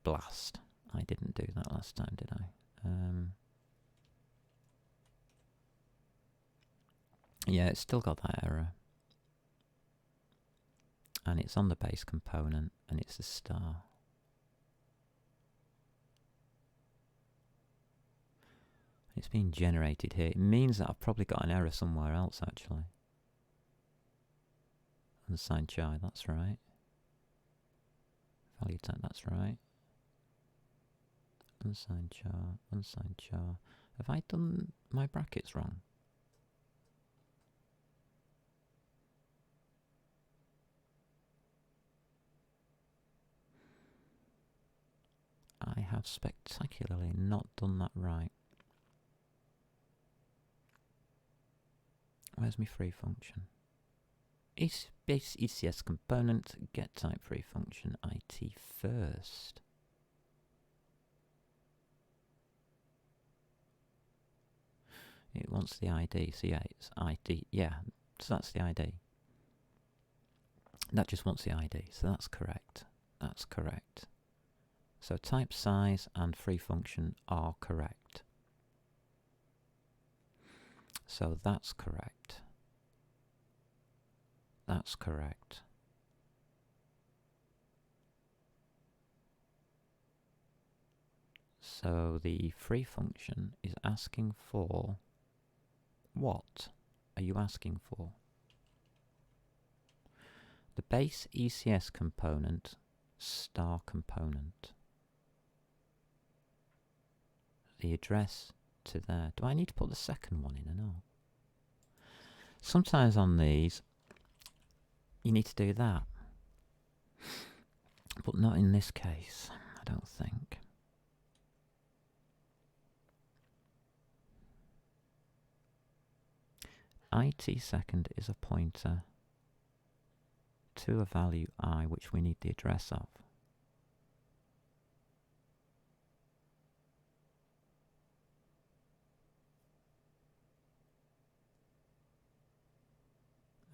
blast. I didn't do that last time, did I? Yeah, it's still got that error. And it's on the base component, and it's a star. It's being generated here. It means that I've probably got an error somewhere else, actually. Unsigned char, that's right. Value type, that's right. Unsigned char, unsigned char. Have I done my brackets wrong? I have spectacularly not done that right. Where's my free function? It's base ECS component, get type free function, IT first. It wants the ID, so yeah, it's ID, yeah, so that's the ID. That just wants the ID, so that's correct. That's correct. So type size and free function are correct. So that's correct. That's correct. So the free function is asking for... What are you asking for? The base ECS component, star component. The address to there. Do I need to put the second one in or not? Sometimes on these, you need to do that. But not in this case, I don't think. IT second is a pointer to a value I, which we need the address of.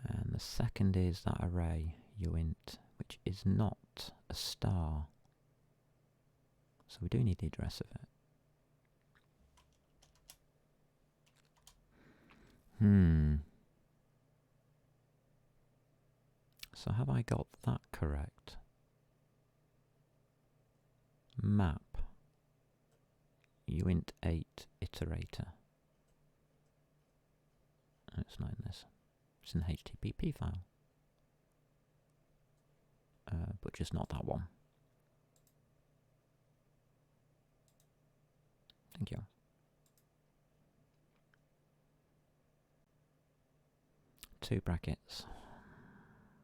And the second is that array uint, which is not a star. So we do need the address of it. So have I got that correct? Map uint 8 iterator. Oh, it's not in this. It's in the HTTP file. But just not that one. Thank you. Two brackets.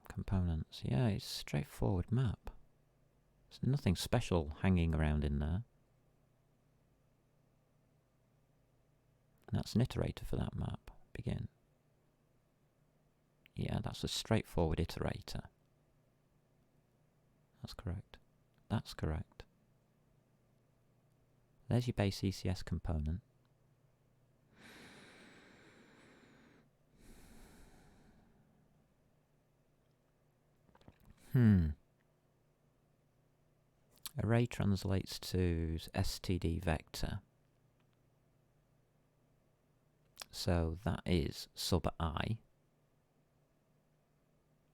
Components. Yeah, it's a straightforward map. There's nothing special hanging around in there. And that's an iterator for that map. Begin. Yeah, that's a straightforward iterator. That's correct. That's correct. There's your base ECS component. Array translates to std vector. So that is sub I.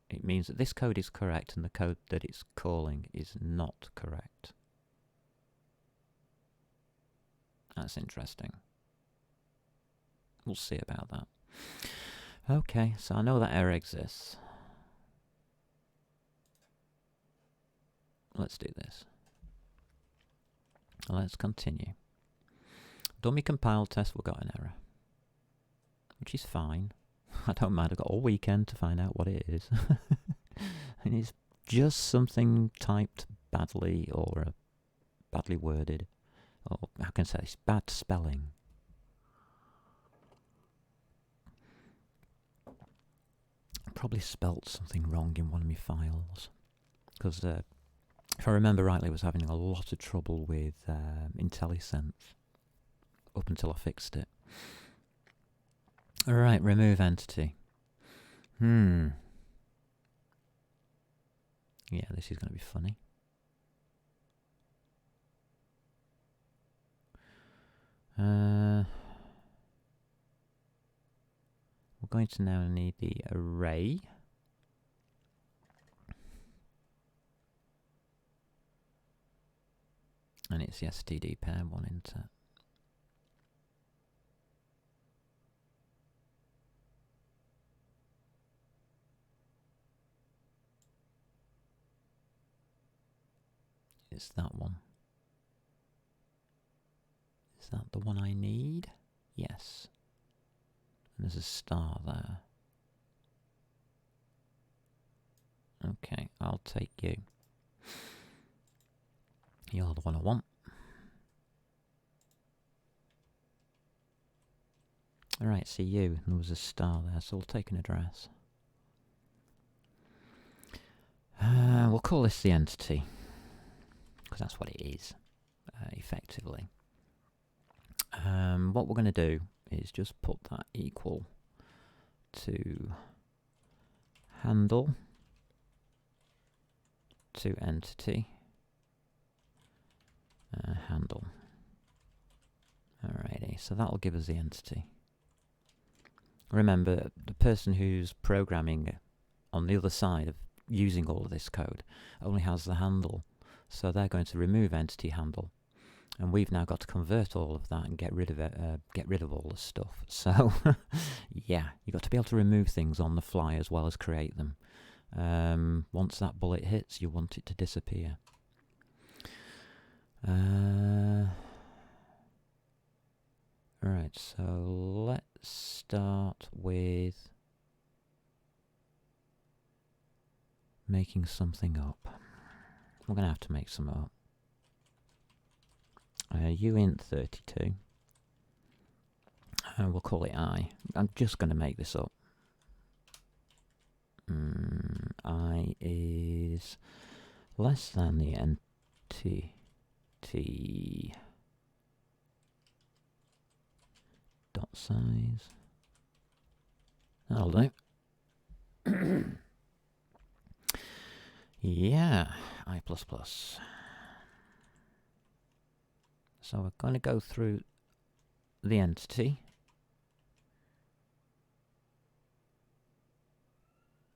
It means that this code is correct and the code that it's calling is not correct. That's interesting. We'll see about that. Okay, so I know that error exists. Let's do this. Let's continue. Dummy compile test, we've got an error, which is fine. I don't mind, I've got all weekend to find out what it is. And it's just something typed badly or badly worded. Or how can I say it's bad spelling. Probably spelt something wrong in one of my files. Because if I remember rightly, I was having a lot of trouble with IntelliSense up until I fixed it. Alright, remove entity. Yeah, this is going to be funny. We're going to now need the array. And it's the std pair one, isn't it? It's that one. Is that the one I need? Yes. And there's a star there. Okay, I'll take you. You're the one I want. Alright, see you. There was a star there, so we'll take an address. We'll call this the entity, because that's what it is, effectively. What we're going to do is just put that equal to handle to entity handle. Alrighty, so that'll give us the entity. Remember, the person who's programming on the other side of using all of this code only has the handle, so they're going to remove entity handle, and we've now got to convert all of that and get rid of it, get rid of all the stuff. So yeah, you've got to be able to remove things on the fly as well as create them. Once that bullet hits, you want it to disappear. Alright, so let's start with making something up. We're going to have to make some up. uint32. We'll call it I. I'm just going to make this up. I is less than the entity dot size. That'll do. Yeah, I++. So we're going to go through the entity.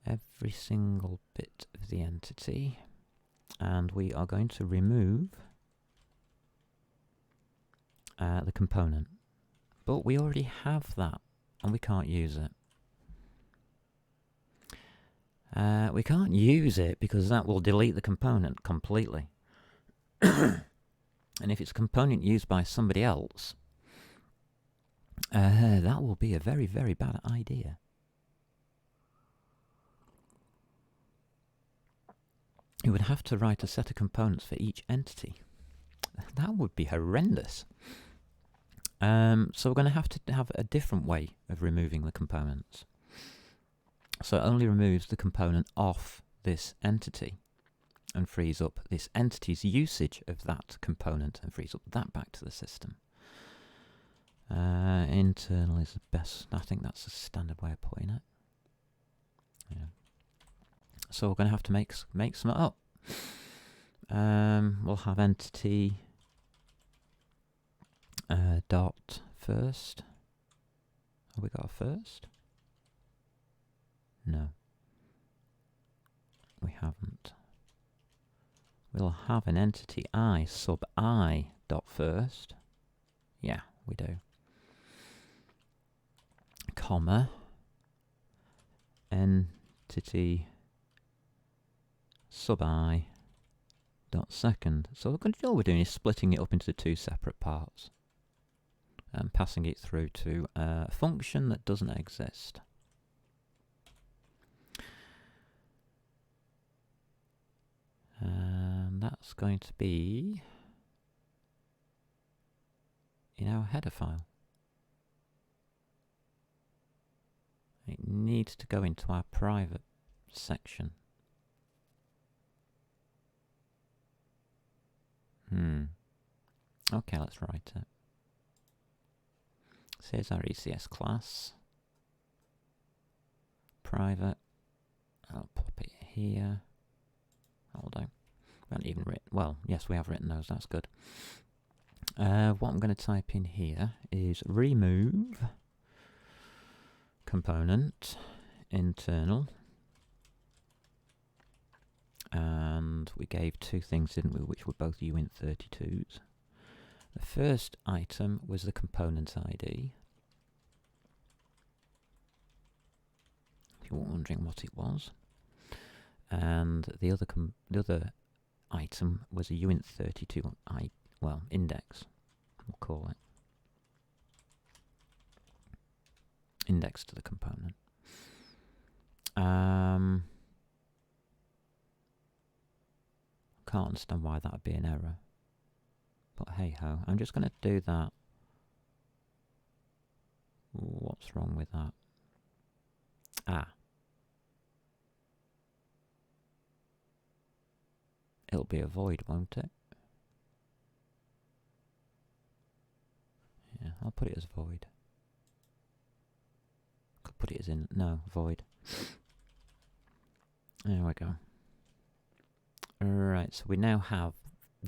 Every single bit of the entity. And we are going to remove the component. But we already have that, and we can't use it. We can't use it because that will delete the component completely. And if it's a component used by somebody else, that will be a very, very bad idea. You would have to write a set of components for each entity. That would be horrendous. So we're going to have a different way of removing the components. So it only removes the component off this entity and frees up this entity's usage of that component and frees up that back to the system. Internal is the best. I think that's a standard way of putting it. Yeah. So we're going to have to make some up. We'll have entity dot first. Have we got a first? No. We haven't. We'll have an entity I sub I dot first. Yeah, we do. Comma. Entity sub I dot second. So all we're doing is splitting it up into two separate parts and passing it through to a function that doesn't exist. And that's going to be in our header file. It needs to go into our private section. Okay, let's write it. So here's our ECS class. Private. I'll pop it here. Hold on. We haven't even written. Well, yes, we have written those. That's good. What I'm going to type in here is remove component internal. And we gave two things, didn't we, which were both uint32s. The first item was the component ID. If you were wondering what it was. And the other item was a uint32 index, we'll call it. Index to the component. Can't understand why that would be an error. But hey ho, I'm just going to do that. What's wrong with that? It'll be a void, won't it? Yeah, I'll put it as void. Could put it as void. There we go. Right, so we now have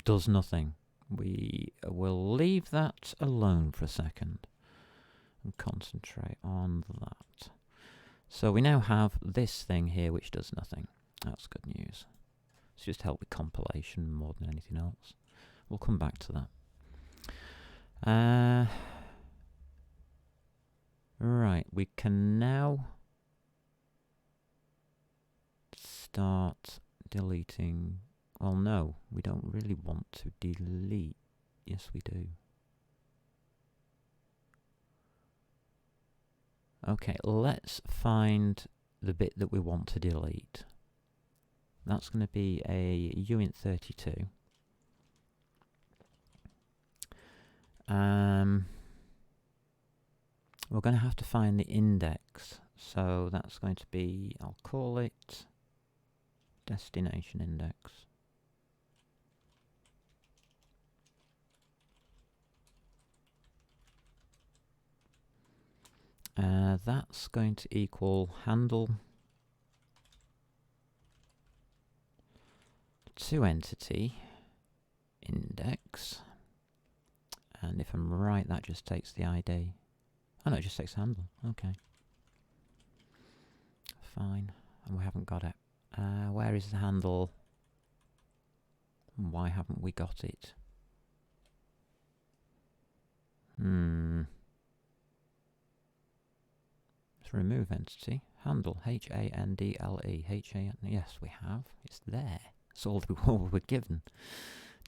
does nothing. We will leave that alone for a second and concentrate on that. So we now have this thing here which does nothing. That's good news. It's just help with compilation more than anything else. We'll come back to that. Right, we can now start deleting. Well, no, we don't really want to delete. Yes, we do. Okay, let's find the bit that we want to delete. That's going to be a uint32. We're going to have to find the index. So that's going to be, I'll call it destination index. That's going to equal handle to entity index, and if I'm right, that just takes the ID. Oh no, it just takes handle. Okay, fine. And we haven't got it. Where is the handle? Why haven't we got it? Let's remove entity. Handle, H-A-N-D-L-E. H-A-N, yes, we have. It's there. It's all we were given.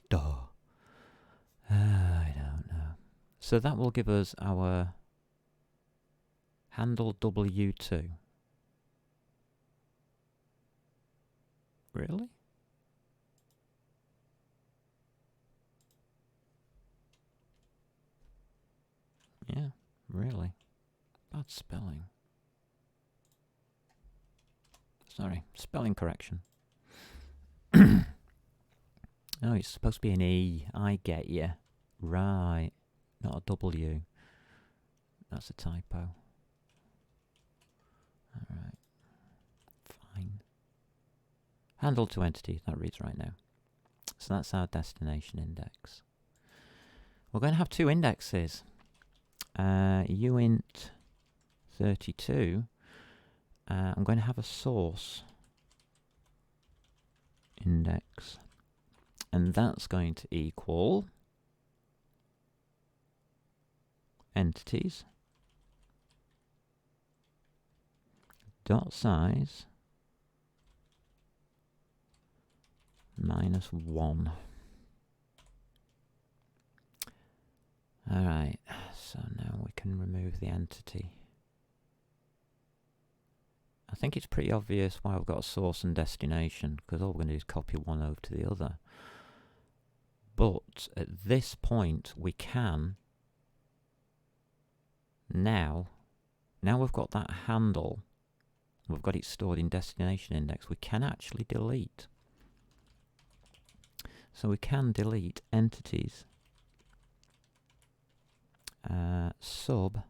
Duh. I don't know. So that will give us our handle W2. Really? Yeah, really. Bad spelling. Sorry, spelling correction. Oh, it's supposed to be an E. I get you. Right. Not a W. That's a typo. Alright. Fine. Handle to entity. That reads right now. So that's our destination index. We're going to have two indexes. uint 32. I'm going to have a source index, and that's going to equal entities dot size -1. Alright, so now we can remove the entity. I think it's pretty obvious why we've got a source and destination, because all we're going to do is copy one over to the other. But at this point we can now we've got that handle, we've got it stored in destination index, we can actually delete. So we can delete entities sub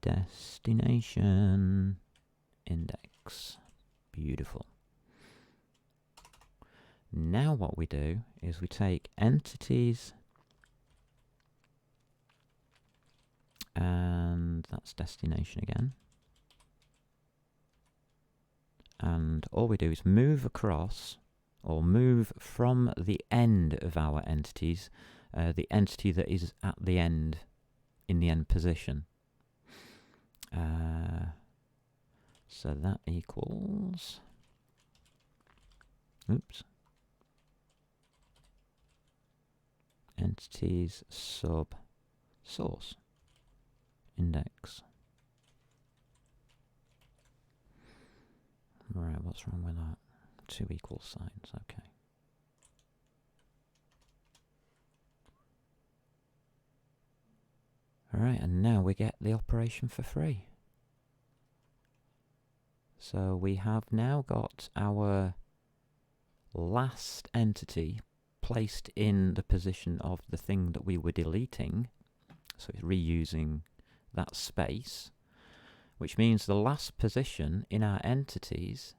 destination index. Beautiful. Now what we do is we take entities, and that's destination again, and all we do is move across, or move from the end of our entities, the entity that is at the end, in the end position. So that equals, entities sub source index. Right, what's wrong with that? Two equal signs, okay. Alright, and now we get the operation for free. So we have now got our last entity placed in the position of the thing that we were deleting. So it's reusing that space, which means the last position in our entities,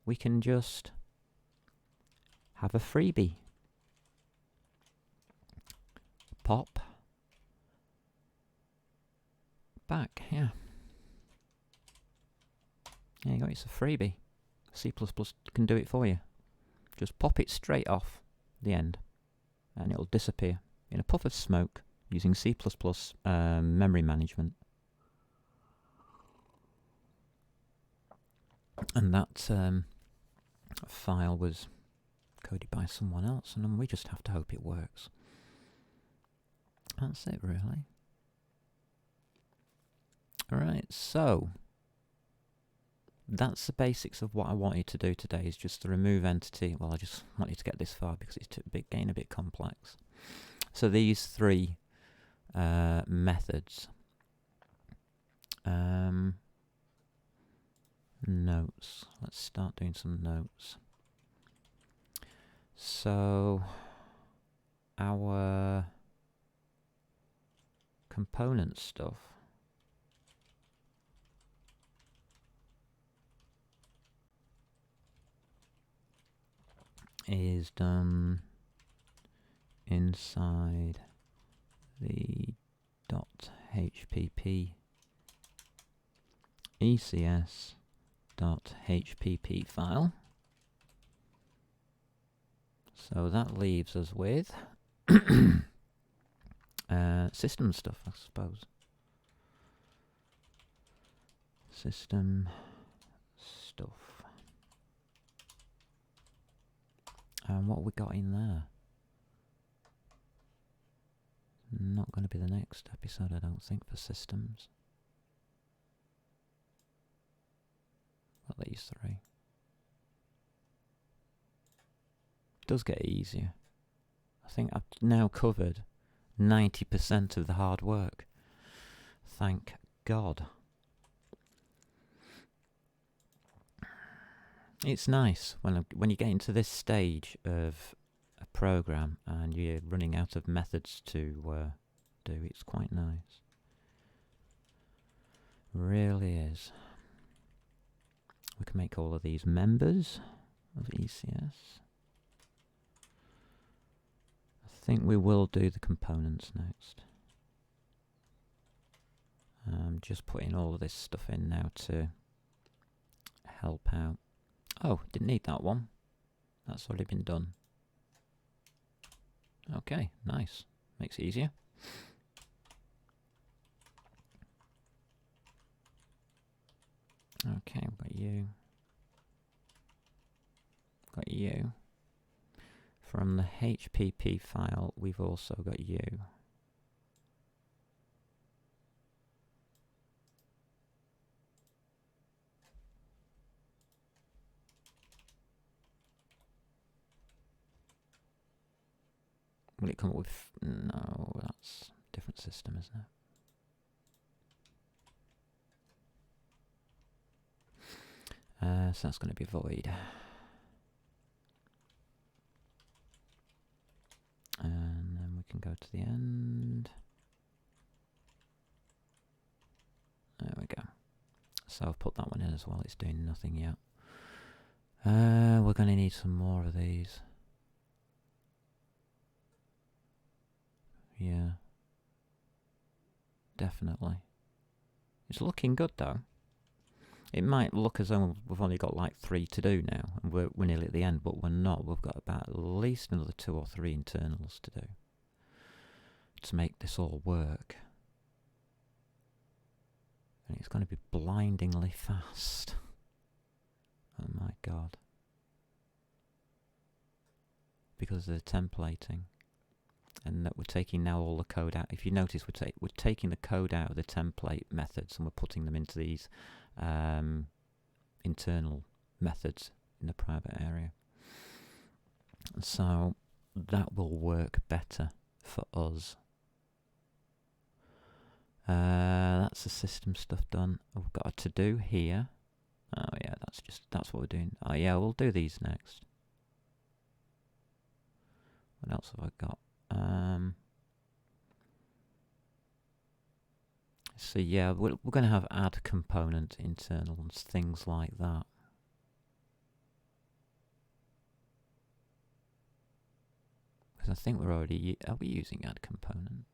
we can just have a freebie. Pop back, yeah. There you go, it's a freebie. C++ can do it for you. Just pop it straight off the end, and it'll disappear in a puff of smoke using C++ memory management. And that file was coded by someone else, and we just have to hope it works. That's it, really. Alright, so that's the basics of what I wanted to do today, is just to remove entity. Well, I just wanted to get this far because it's getting a bit complex. So these three methods. Notes. Let's start doing some notes. So our component stuff is done inside the .hpp ecs.hpp file. So that leaves us with system stuff, I suppose. System stuff. And what we got in there? Not going to be the next episode, I don't think, for systems. At least three. It does get easier. I think I've now covered 90% of the hard work. Thank God. It's nice when you get into this stage of a program and you're running out of methods to do. It's quite nice. Really is. We can make all of these members of ECS. think we will do the components next. I'm just putting all of this stuff in now to help out. Oh, didn't need that one. That's already been done. Okay, nice. Makes it easier. Okay, I've got you. Got you. From the HPP file, we've also got you. Will it come up with... No, that's a different system, isn't it? So that's going to be void. And then we can go to the end. There we go. So I've put that one in as well. It's doing nothing yet. We're going to need some more of these. Yeah. Definitely. It's looking good though. It might look as though we've only got like 3 to do now, and we're nearly at the end, but we're not. We've got about at least another 2 or 3 internals to do to make this all work. And it's going to be blindingly fast. Oh my god. Because of the templating. And that we're taking now all the code out. If you notice, we're taking the code out of the template methods and we're putting them into these internal methods in the private area. So that will work better for us. That's the system stuff done. We've got a to-do here. Oh yeah, that's what we're doing. Oh yeah, we'll do these next. What else have I got? So yeah, we're going to have add component internals, things like that. Because I think we're already... Are we using add component?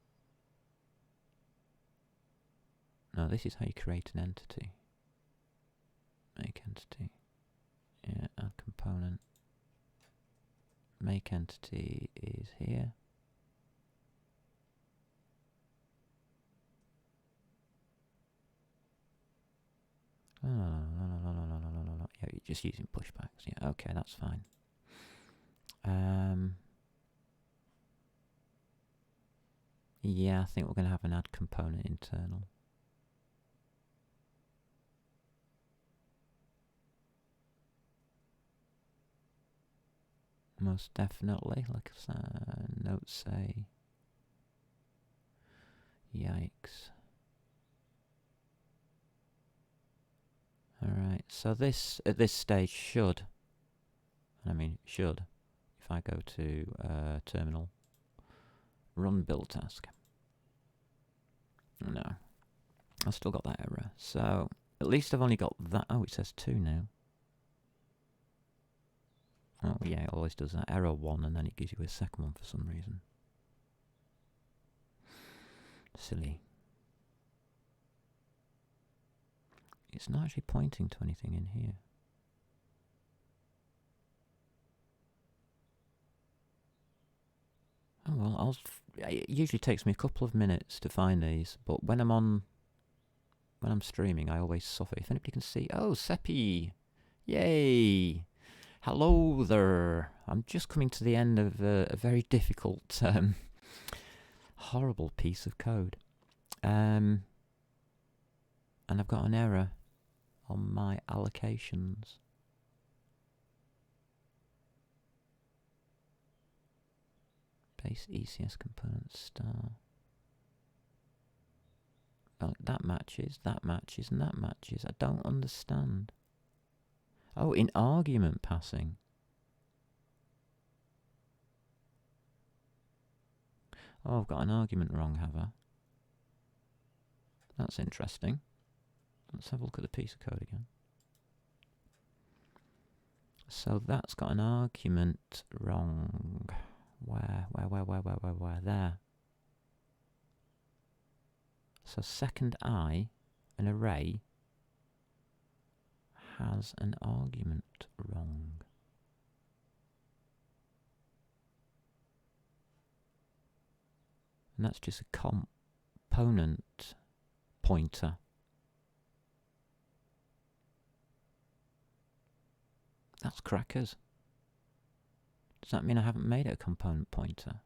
No, this is how you create an entity. Make entity. Yeah, add component. Make entity is here. Yeah, you're just using pushbacks. Yeah, okay, that's fine. Yeah, I think we're going to have an add component internal. Most definitely, like notes say. Yikes. Alright, so this, at this stage, should, and I mean should, if I go to terminal, run build task. No, I've still got that error. So, at least I've only got that. Oh, it says 2 now. Oh yeah, it always does that. Error 1 and then it gives you a second one for some reason. Silly. It's not actually pointing to anything in here. Oh well, it usually takes me a couple of minutes to find these, but when I'm streaming, I always suffer. If anybody can see... Oh, Seppi! Yay! Hello there! I'm just coming to the end of a very difficult, horrible piece of code. And I've got an error on my allocations. Base ECS component star. Oh, that matches, and that matches. I don't understand. Oh, in argument passing. Oh, I've got an argument wrong, have I? That's interesting. Let's have a look at the piece of code again. So that's got an argument wrong. Where? There. So second I, an array, has an argument wrong. And that's just a component pointer. That's crackers. Does that mean I haven't made it a component pointer?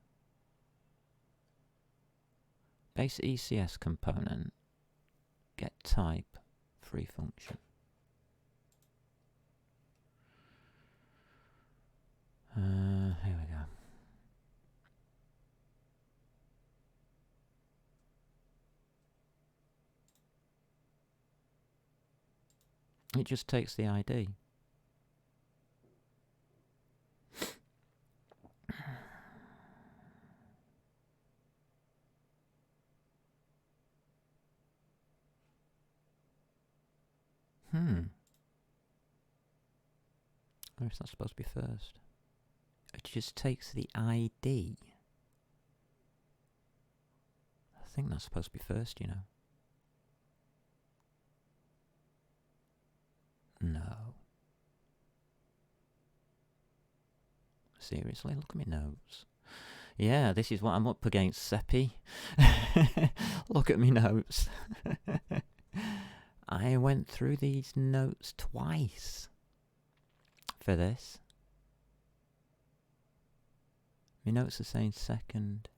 Base ECS component, get type, free function. Here we go. It just takes the ID. Or is that supposed to be first? It just takes the ID. I think that's supposed to be first, you know. No. Seriously, look at my notes. Yeah, this is what I'm up against, Seppi. Look at me notes. I went through these notes twice for this. My notes are saying second.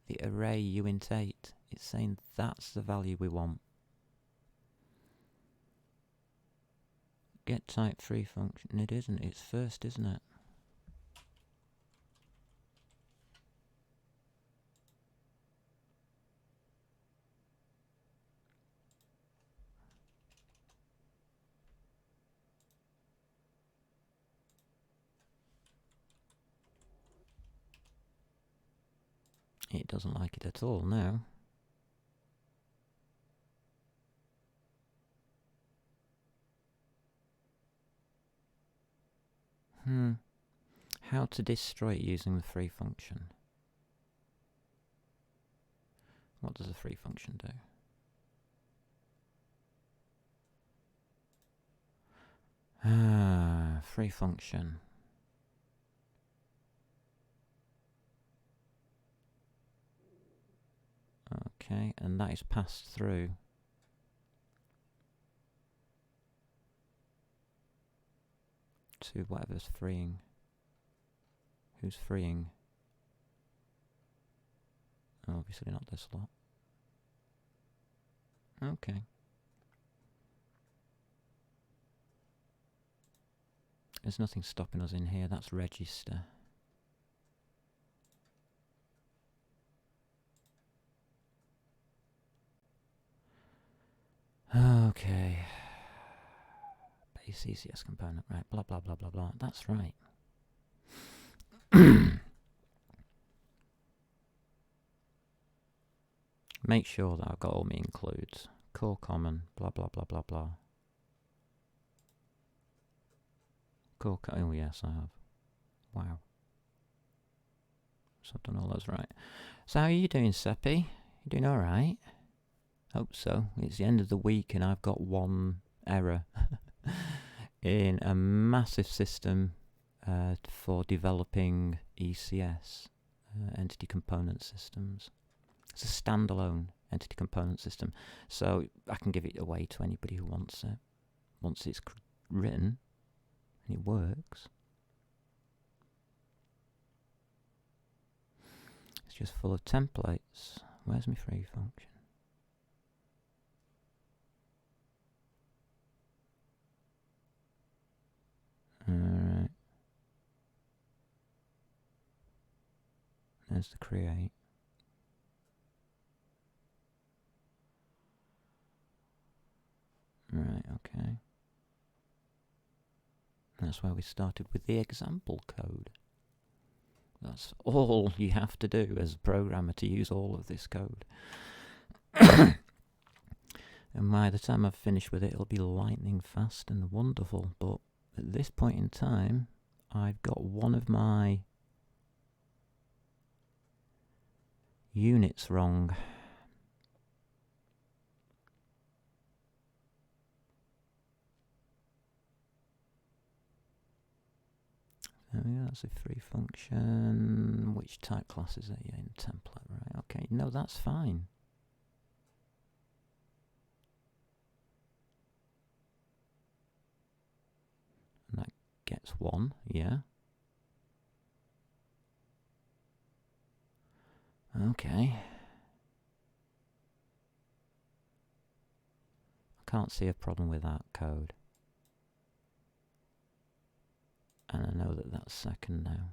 The array uint 8, it's saying that's the value we want. Get type free function. It isn't, it's first, isn't it? It doesn't like it at all now. How to destroy it using the free function. What does the free function do? Free function. Okay, and that is passed through to whatever's freeing. Who's freeing? Obviously not this lot. Okay. There's nothing stopping us in here, that's register. Okay. Base ECS component, right, blah blah blah blah blah, that's right. Make sure that I've got all my includes. Core common, blah blah blah blah blah. Core oh yes I have. Wow. So I've done all those right. So how are you doing, Seppi? You doing alright? Hope so. It's the end of the week and I've got one error in a massive system for developing ECS, entity component systems. It's a standalone entity component system, so I can give it away to anybody who wants it. Once it's written and it works. It's just full of templates. Where's my free function? Alright. There's the create. Right, okay. That's why we started with the example code. That's all you have to do as a programmer to use all of this code. And by the time I've finished with it, it'll be lightning fast and wonderful. But at this point in time, I've got one of my Unit's wrong. Oh yeah, that's a free function. Which type class is it? Yeah, in template, right? Okay, no, that's fine. And that gets 1, yeah. Okay. I can't see a problem with that code. And I know that that's second now.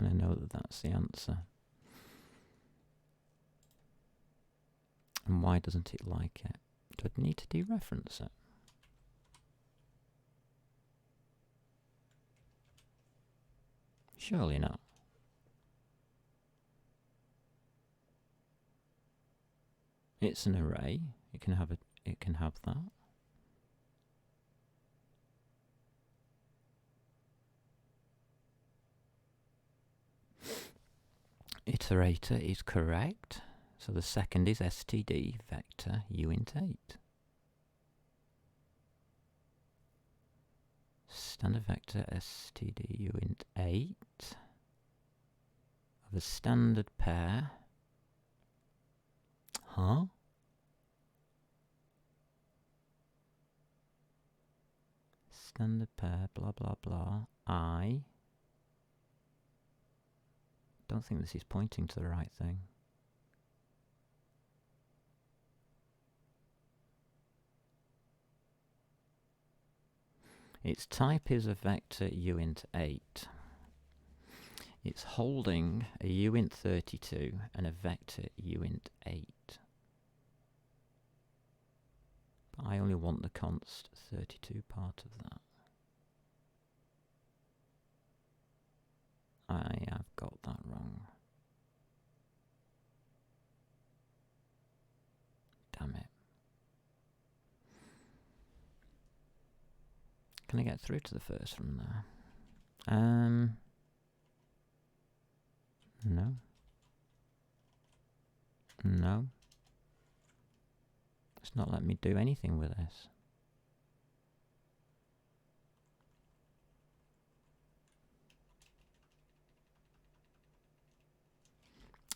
And I know that that's the answer. And why doesn't it like it? Do I need to dereference it? Surely not. It's an array. It can have that. Iterator is correct. So the second is std vector uint8. Standard vector std uint8 of a standard pair. Huh? Standard pair, blah blah blah. I don't think this is pointing to the right thing. Its type is a vector uint8. It's holding a uint32 and a vector uint8. But I only want the const 32 part of that. I have got that wrong. Damn it. Can I get through to the first from there? No. No. It's not letting me do anything with this.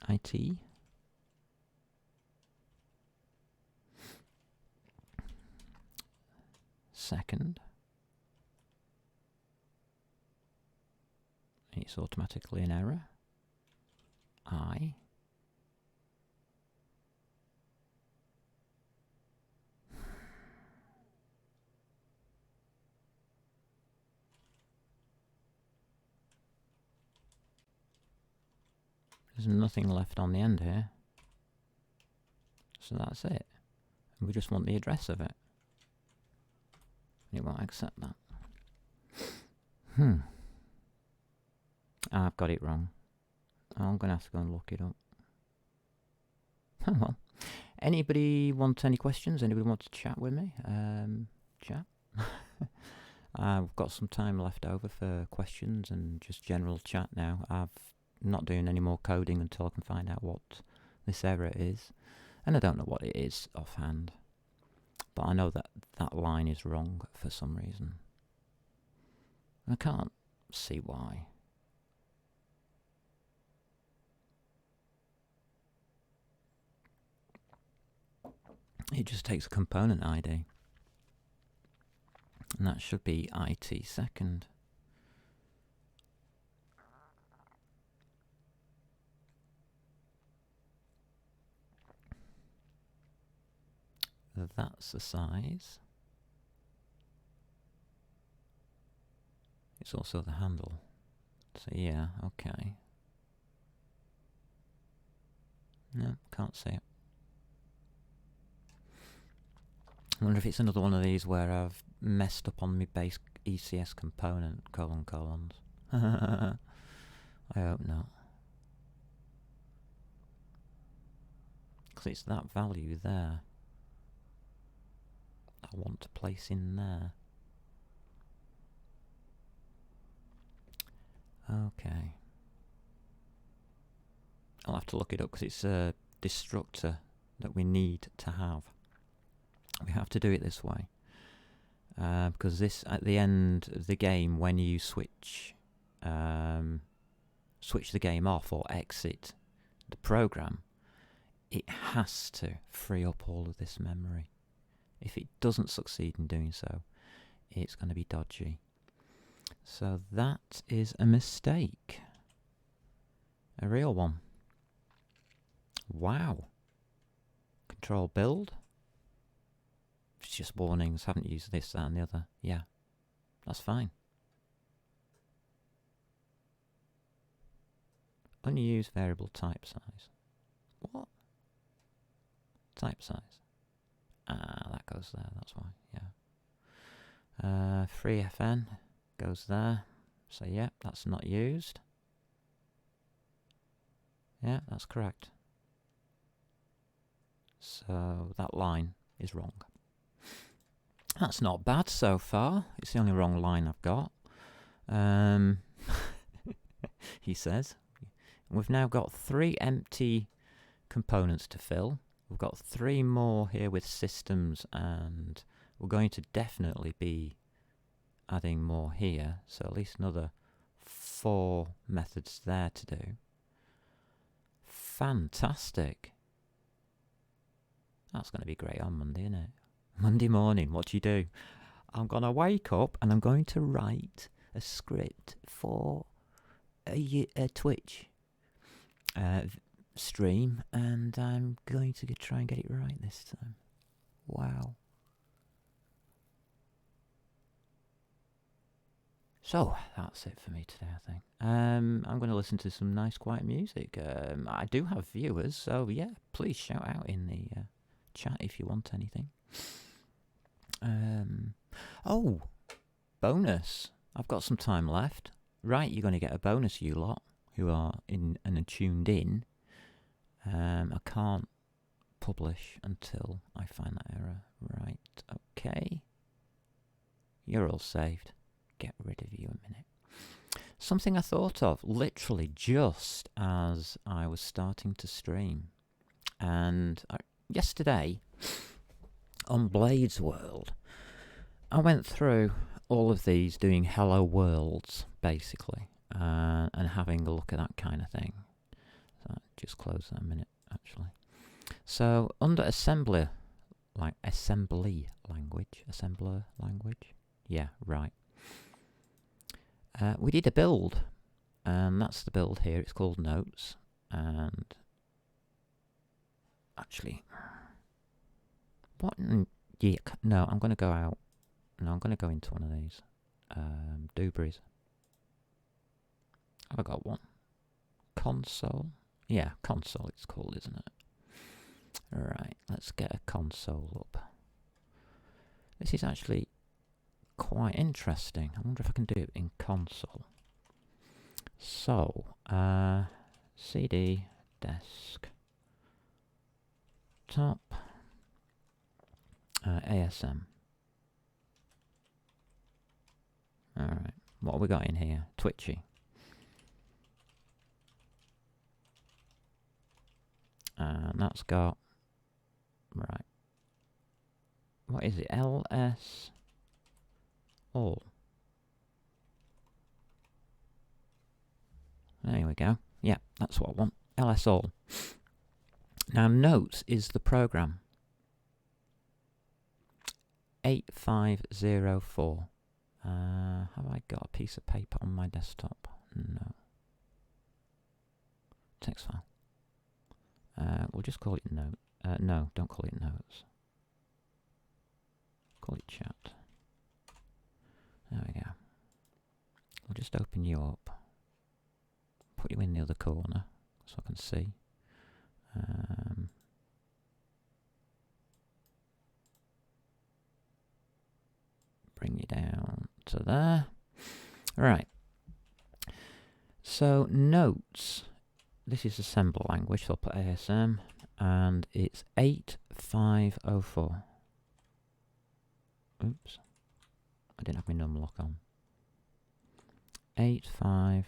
IT. Second. It's automatically an error. I. There's nothing left on the end here. So that's it. And we just want the address of it. And it won't accept that. I've got it wrong. I'm going to have to go and look it up. Oh well. Anybody want any questions? Anybody want to chat with me? Chat? I've got some time left over for questions and just general chat now. I'm not doing any more coding until I can find out what this error is. And I don't know what it is offhand. But I know that that line is wrong for some reason. I can't see why. It just takes a component ID. And that should be IT second. That's the size. It's also the handle. So yeah, okay. No, can't see it. I wonder if it's another one of these where I've messed up on my base ECS component, colons. I hope not. Because it's that value there I want to place in there. Okay. I'll have to look it up because it's a destructor that we need to have. We have to do it this way. Because this, at the end of the game, when you switch the game off or exit the program, it has to free up all of this memory. If it doesn't succeed in doing so, it's going to be dodgy. So that is a mistake. A real one. Wow. Control build. It's just warnings. Haven't used this, that and the other. Yeah. That's fine. Unused variable type size. What? Type size. Ah, that goes there. That's why. Yeah. Free FN goes there. So yeah, that's not used. Yeah, that's correct. So that line is wrong. That's not bad so far. It's the only wrong line I've got. He says. We've now got 3 empty components to fill. We've got 3 more here with systems, and we're going to definitely be adding more here. So at least another 4 methods there to do. Fantastic. That's going to be great on Monday, isn't it? Monday morning, what do? I'm going to wake up and I'm going to write a script for a Twitch stream, and I'm going to try and get it right this time. Wow. So, that's it for me today, I think. I'm going to listen to some nice quiet music. I do have viewers, so yeah, please shout out in the chat if you want anything. Oh, bonus. I've got some time left. Right, you're going to get a bonus, you lot who are in and tuned in. I can't publish until I find that error. Right, okay. You're all saved. Get rid of you a minute. Something I thought of literally just as I was starting to stream. And yesterday on Blades World, I went through all of these doing hello worlds, basically, and having a look at that kind of thing. So I'll just close that a minute, actually. So under assembler language, yeah, right. We did a build, and that's the build here. It's called Notes, and actually, what? Yeah, no, I'm going to go out. No, I'm going to go into one of these. Dubries. Have I got one? Console? Yeah, console it's called, isn't it? Alright, let's get a console up. This is actually quite interesting. I wonder if I can do it in console. So, CD, desk, top, ASM. Alright, what have we got in here? Twitchy. And that's got, right, what is it? LS all. There we go. Yeah, that's what I want. LS all. Now, Notes is the program. 8504. Have I got a piece of paper on my desktop? No. Text file. We'll just call it Note. No, don't call it Notes. Call it Chat. There we go. I'll just open you up. Put you in the other corner so I can see. Bring you down to there. Right. So Notes. This is assembler language, so I'll put ASM, and it's 8504. Oops. I didn't have my num lock on. 8504.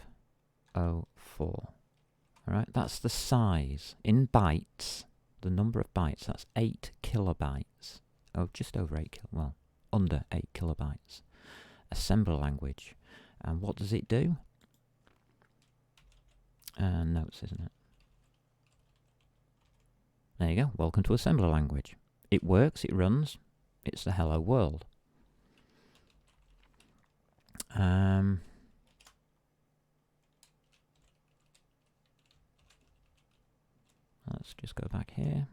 Alright, that's the size. In bytes, the number of bytes, that's 8 kilobytes. Oh, just over 8 well, under 8 kilobytes. Assembler language. And what does it do? Notes, isn't it? There you go. Welcome to assembler language. It works, it runs. It's the hello world. Let's just go back here.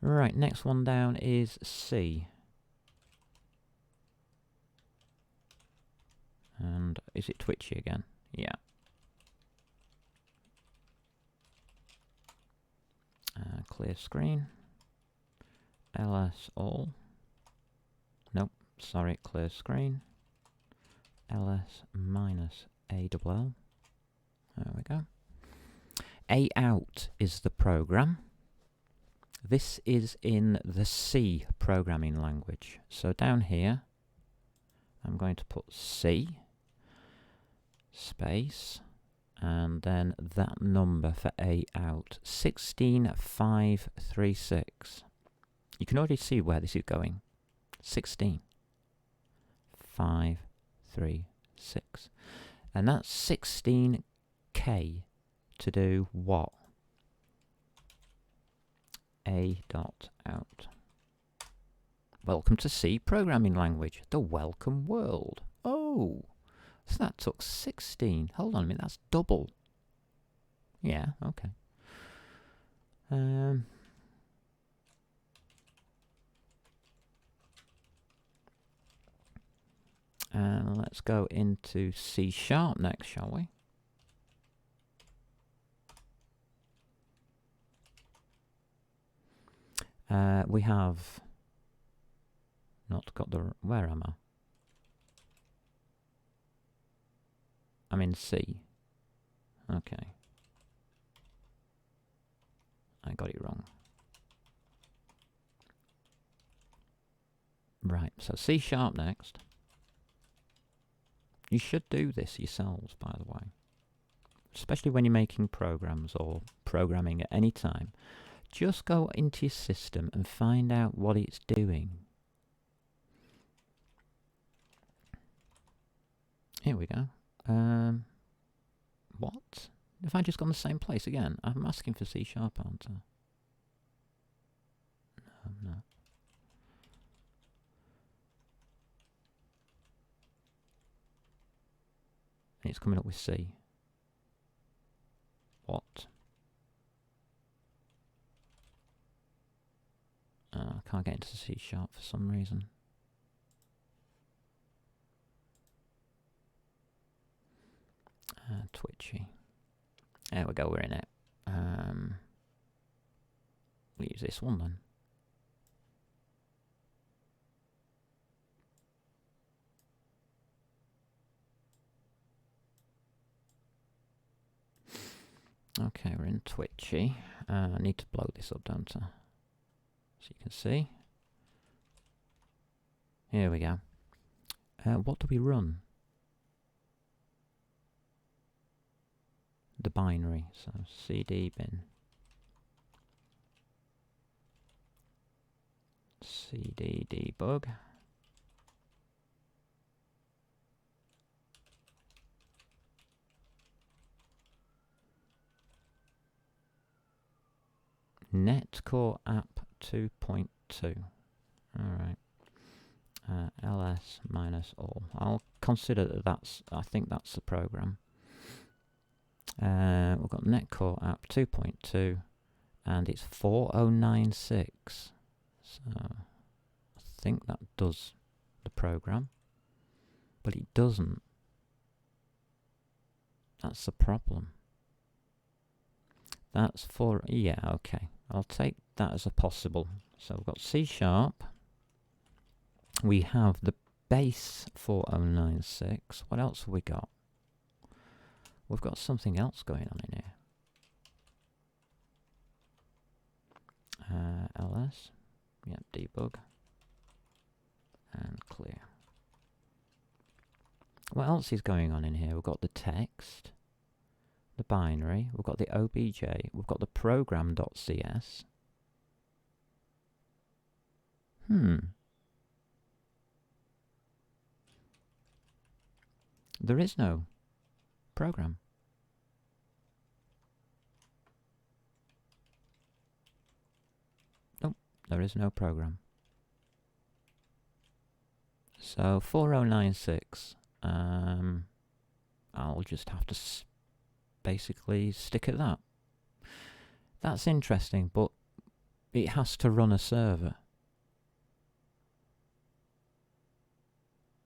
Right, next one down is C. And is it twitchy again? Yeah. Clear screen. ls all. Nope, sorry, clear screen. ls minus ALL. There we go. A out is the program. This is in the C programming language. So down here, I'm going to put C space and then that number for A out, 16536. You can already see where this is going. 16536. And that's 16K to do what? A dot out. Welcome to C programming language, the welcome world. Oh, so that took 16. Hold on a minute, that's double. Yeah, okay. And let's go into C# next, shall we? We have not got the... Where am I? I'm in C. Okay. I got it wrong. Right, so C# next. You should do this yourselves, by the way. Especially when you're making programs or programming at any time. Just go into your system and find out what it's doing. Here we go. What? Have I just gone the same place again? I'm asking for C#, aren't I? No, I'm not. And it's coming up with C. What? I can't get into C# for some reason. Twitchy. There we go, we're in it. We'll use this one then. Okay, we're in Twitchy. I need to blow this up, don't I? So you can see. Here we go. What do we run? The binary, so cd bin. cd debug. Netcore app 2.2. Alright. ls minus all. I'll consider that that's, I think that's the program. We've got Netcore app 2.2 and it's 4096. So I think that does the program, but it doesn't. That's the problem. That's for, yeah, okay. I'll take that as a possible. So we've got C#. We have the base 4096. What else have we got? We've got something else going on in here. ls, yep, debug, and clear. What else is going on in here? We've got the text. the binary, we've got the obj, we've got the program.cs. There is no program. Nope, there is no program. So 4096, I'll just have to basically stick at that. That's interesting, but it has to run a server.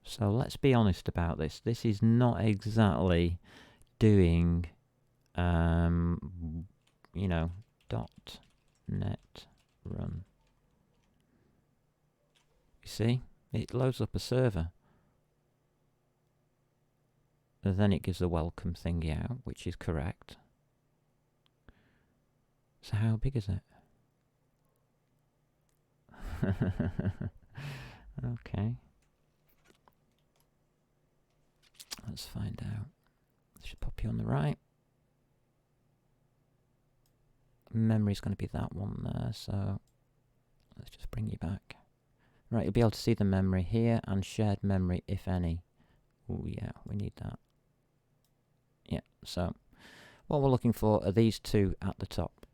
So let's be honest about this. This is not exactly doing, you know, .NET run. You see, it loads up a server. And then it gives the welcome thingy out, which is correct. So how big is it? Okay. Let's find out. Let's just pop you on the right. Memory's going to be that one there, so let's just bring you back. Right, you'll be able to see the memory here and shared memory, if any. Oh yeah, we need that. Yeah, so what we're looking for are these two at the top.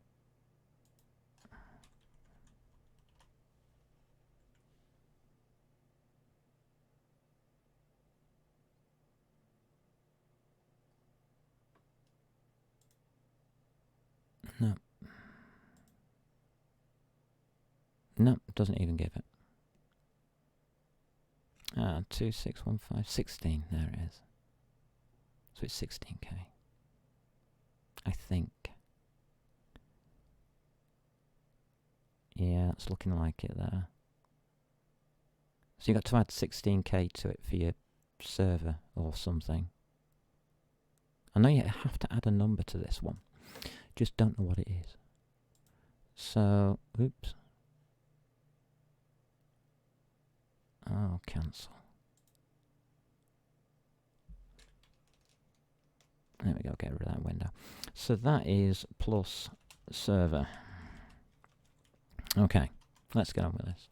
No. No, it doesn't even give it. 2615, 16, there it is. So it's 16K. I think. Yeah, it's looking like it there. So you've got to add 16K to it for your server or something. I know you have to add a number to this one. Just don't know what it is. So, oops. Oh, cancel. There we go, get rid of that window. So that is plus server. Okay, let's get on with this.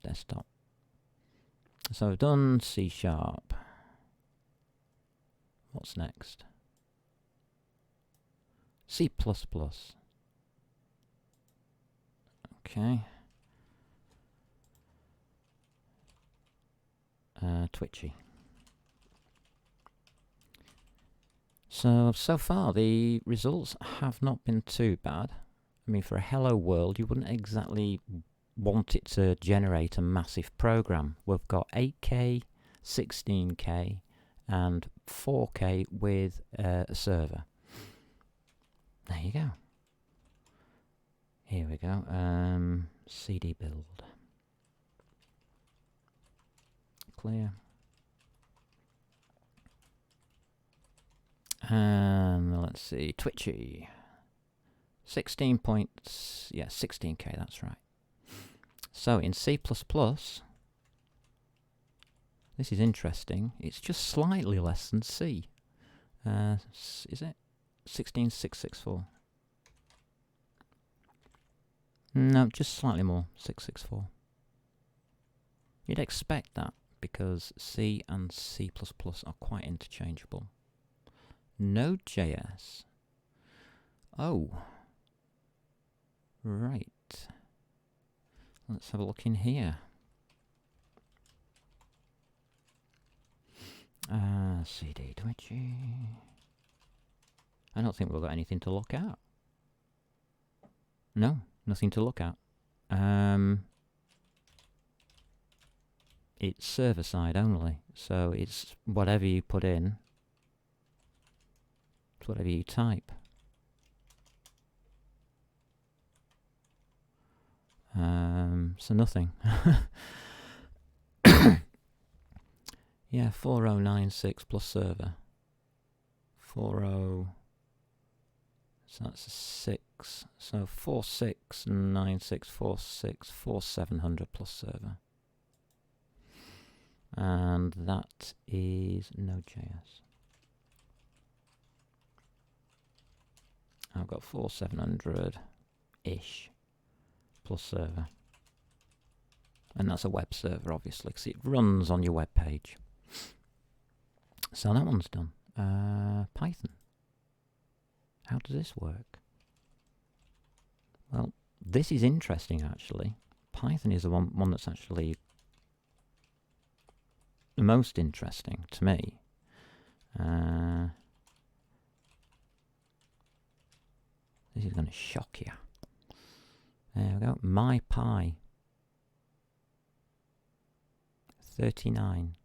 Desktop. So I've done C#. What's next? C++. Okay. Twitchy. So far the results have not been too bad. I mean, for a hello world, you wouldn't exactly want it to generate a massive program. We've got 8K, 16K, and 4K with a server. There you go. Here we go. CD build. Clear. And let's see, Twitchy. 16 points, yeah, 16K, that's right. So in C++, this is interesting. It's just slightly less than C. Is it? 16664. No, just slightly more, 664. You'd expect that because C and C++ are quite interchangeable. Node.js. Oh. Right. Let's have a look in here. CD Twitchy. I don't think we've got anything to look at. No, nothing to look at. It's server side only, so it's whatever you put in, it's whatever you type. So nothing. Yeah, 4096 plus server. 40. So that's a 6. So 4696, 4700 plus server. And that is Node.js. I've got 4700-ish plus server. And that's a web server, obviously, because it runs on your web page. So that one's done. Python. How does this work? Well, this is interesting, actually. Python is the one that's actually the most interesting to me. This is going to shock you. There we go. MyPy. 39.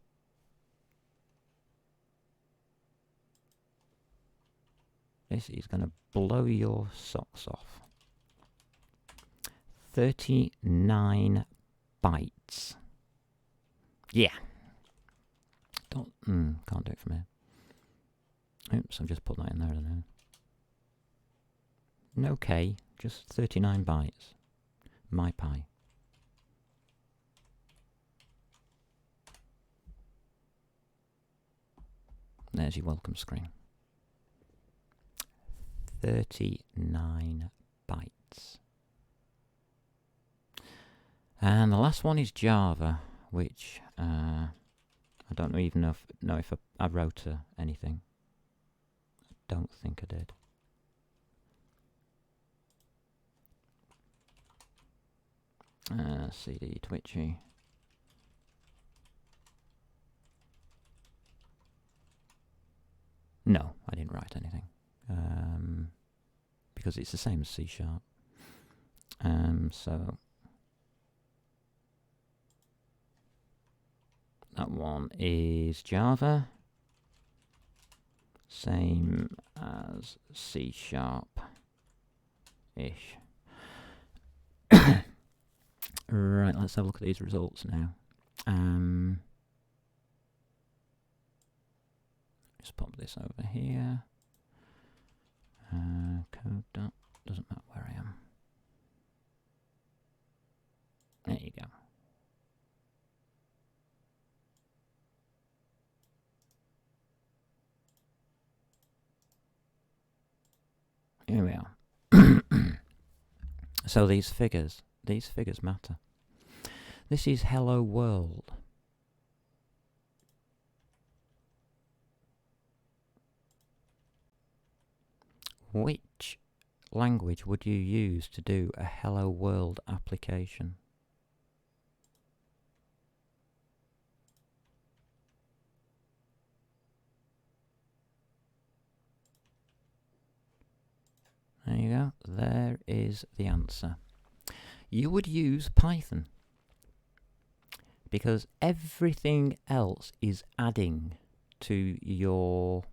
This is going to blow your socks off. 39 bytes. Yeah. Can't do it from here. Oops, I've just put that in there now. No K, just 39 bytes. MyPy. There's your welcome screen. 39 bytes. And the last one is Java, which I don't even know if I wrote anything. I don't think I did. CD Twitchy. No, I didn't write anything. Because it's the same as C#. So that one is Java. Same as C#-ish. Right, let's have a look at these results now. Just pop this over here. Code dot, doesn't matter where I am. There you go. Here we are. So these figures matter. This is Hello World. Which language would you use to do a Hello World application? There you go. There is the answer. You would use Python because everything else is adding to your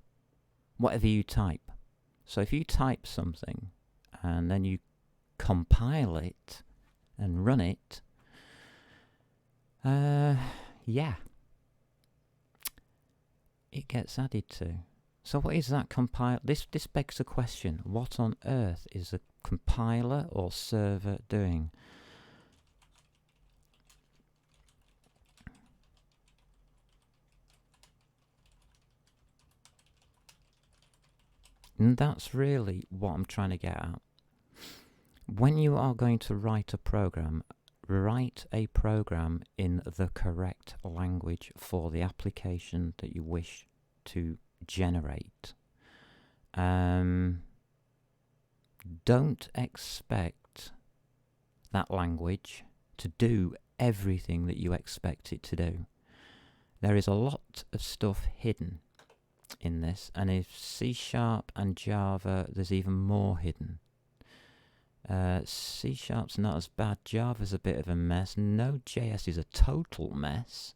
whatever you type. So if you type something and then you compile it and run it, yeah, it gets added to. So what is that compile? This begs the question, what on earth is a compiler or server doing? And that's really what I'm trying to get at. When you are going to write a program in the correct language for the application that you wish to generate. Don't expect that language to do everything that you expect it to do. There is a lot of stuff hidden in this, and if C# and Java, there's even more hidden. C#'s not as bad. Java's a bit of a mess. Node.js is a total mess.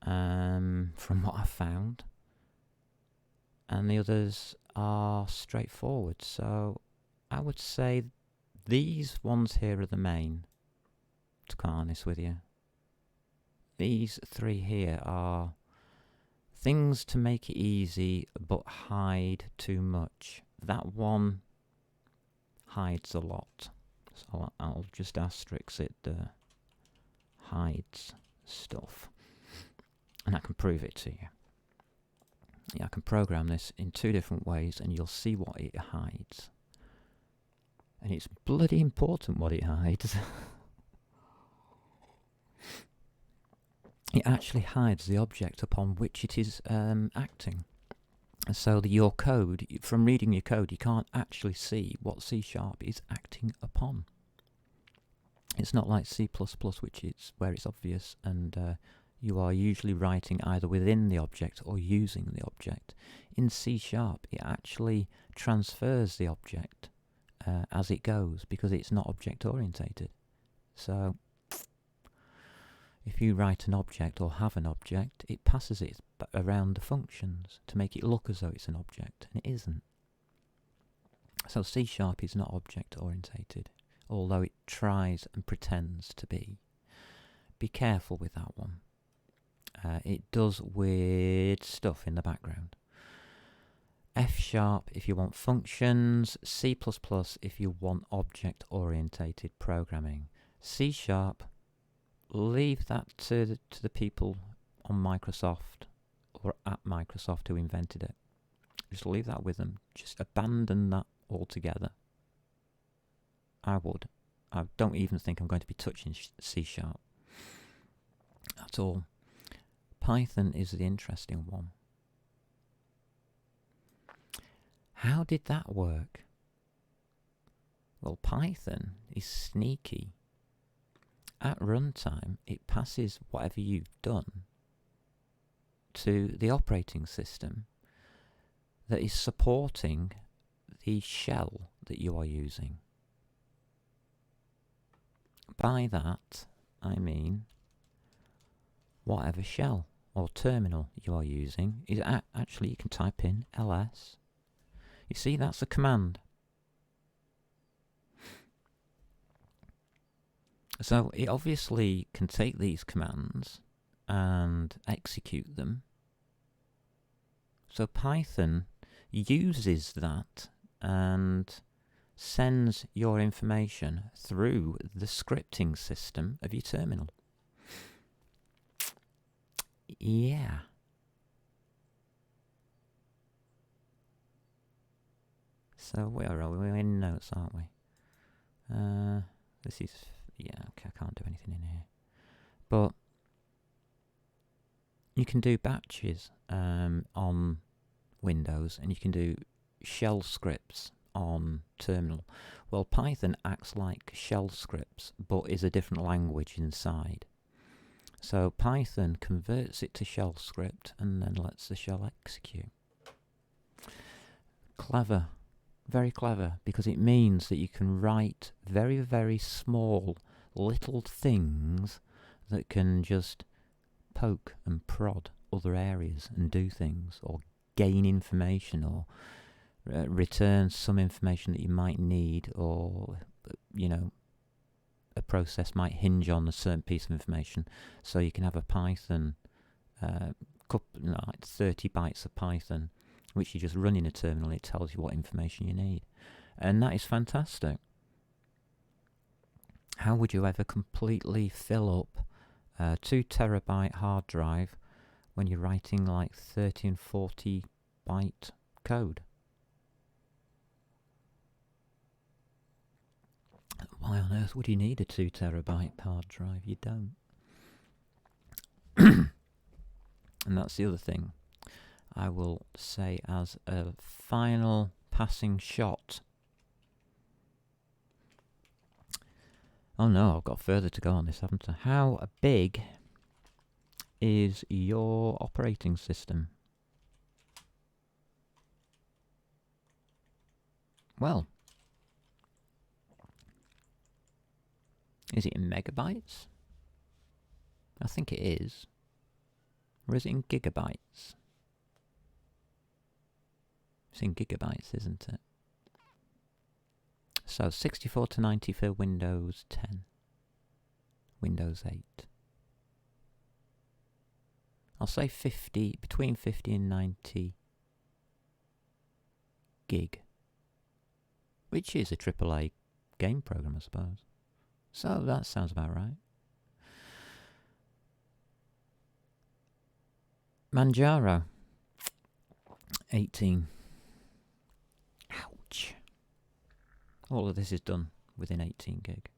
From what I found. And the others are straightforward. So I would say these ones here are the main, to be honest with you. These three here are things to make it easy but hide too much. That one hides a lot. So I'll just asterisk it, hides stuff. And I can prove it to you. Yeah, I can program this in 2 different ways, and you'll see what it hides. And it's bloody important what it hides. It actually hides the object upon which it is acting. So your code, from reading your code, you can't actually see what C# is acting upon. It's not like C++, which is where it's obvious, and you are usually writing either within the object or using the object. In C#, it actually transfers the object as it goes, because it's not object orientated. So if you write an object or have an object, it passes it around the functions to make it look as though it's an object, and it isn't. So C# is not object orientated, although it tries and pretends to be. Be careful with that one. It does weird stuff in the background. F# if you want functions, C++ if you want object orientated programming. C#, leave that to the people on Microsoft or at Microsoft who invented it. Just leave that with them. Just abandon that altogether. I would. I don't even think I'm going to be touching C# at all. Python is the interesting one. How did that work? Well, Python is sneaky. At runtime, it passes whatever you've done to the operating system that is supporting the shell that you are using. By that, I mean whatever shell or terminal you are using is actually, you can type in ls. You see, that's a command. So it obviously can take these commands and execute them. So Python uses that and sends your information through the scripting system of your terminal. Yeah. So where are we? We're in notes, aren't we? This is... yeah, okay, I can't do anything in here. But you can do batches on Windows, and you can do shell scripts on terminal. Well, Python acts like shell scripts, but is a different language inside. So Python converts it to shell script and then lets the shell execute. Clever. Very clever, because it means that you can write very, very small little things that can just poke and prod other areas and do things, or gain information, or return some information that you might need, or, you know, a process might hinge on a certain piece of information. So you can have a Python, like 30 bytes of Python, which you just run in a terminal. It tells you what information you need. And that is fantastic. How would you ever completely fill up a 2 terabyte hard drive when you're writing like 30 and 40 byte code? Why on earth would you need a 2 terabyte hard drive? You don't. And that's the other thing I will say as a final passing shot. Oh no, I've got further to go on this, haven't I? How big is your operating system? Well, is it in megabytes? I think it is. Or is it in gigabytes? It's in gigabytes, isn't it? So 64 to 90 for Windows 10. Windows 8. I'll say 50, between 50 and 90 gig. Which is a AAA game program, I suppose. So that sounds about right. Manjaro. 18. Ouch. All of this is done within 18 gig.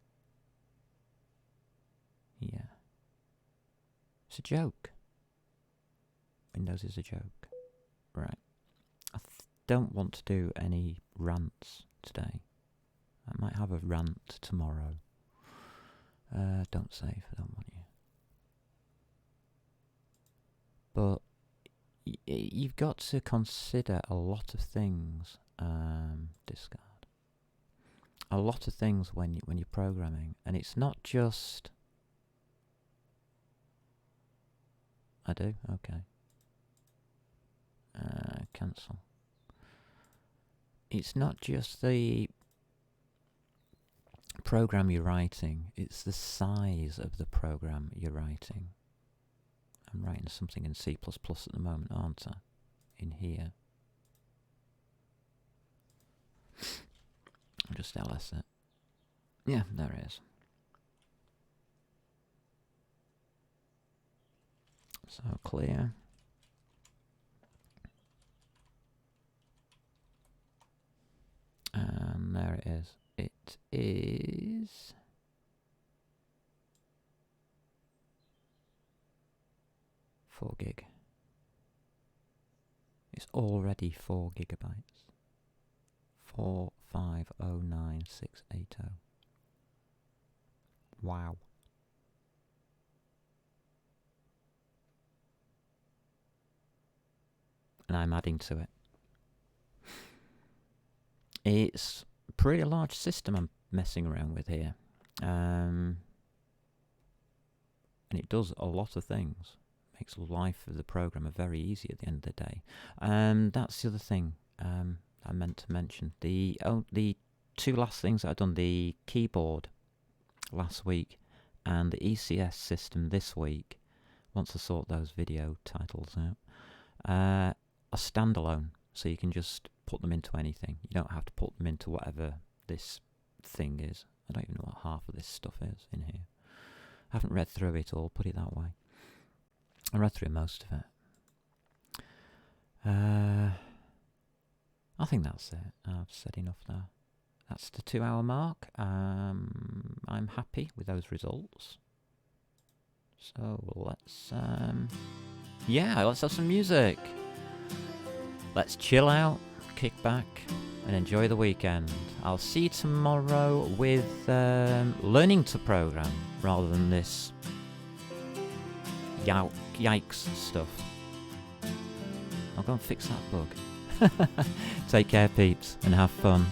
Yeah. It's a joke. Windows is a joke. Right. I don't want to do any rants today. I might have a rant tomorrow. Don't save, I don't want you. But you've got to consider a lot of things. Discard. A lot of things when you're programming, and it's not just. I do? Okay. Cancel. It's not just the program you're writing, it's the size of the program you're writing. I'm writing something in C++ at the moment, aren't I? In here. I'll just ls it. Yeah, there it is. So clear. And there it is. It is 4 gig. It's already 4 gigabytes. 4509680. Wow. And I'm adding to it. It's a pretty large system I'm messing around with here. And it does a lot of things. Makes life of the programmer very easy at the end of the day. That's the other thing I meant to mention. The 2 last things that I've done, the keyboard last week and the ECS system this week, once I sort those video titles out, are standalone. So you can just put them into anything. You don't have to put them into whatever this thing is. I don't even know what half of this stuff is in here. I haven't read through it all, put it that way. I read through most of it. I think that's it. I've said enough there. That's the 2-hour mark. I'm happy with those results. So let's let's have some music. Let's chill out, kick back, and enjoy the weekend. I'll see you tomorrow with learning to program rather than this yikes stuff. I'll go and fix that bug. Take care, peeps, and have fun.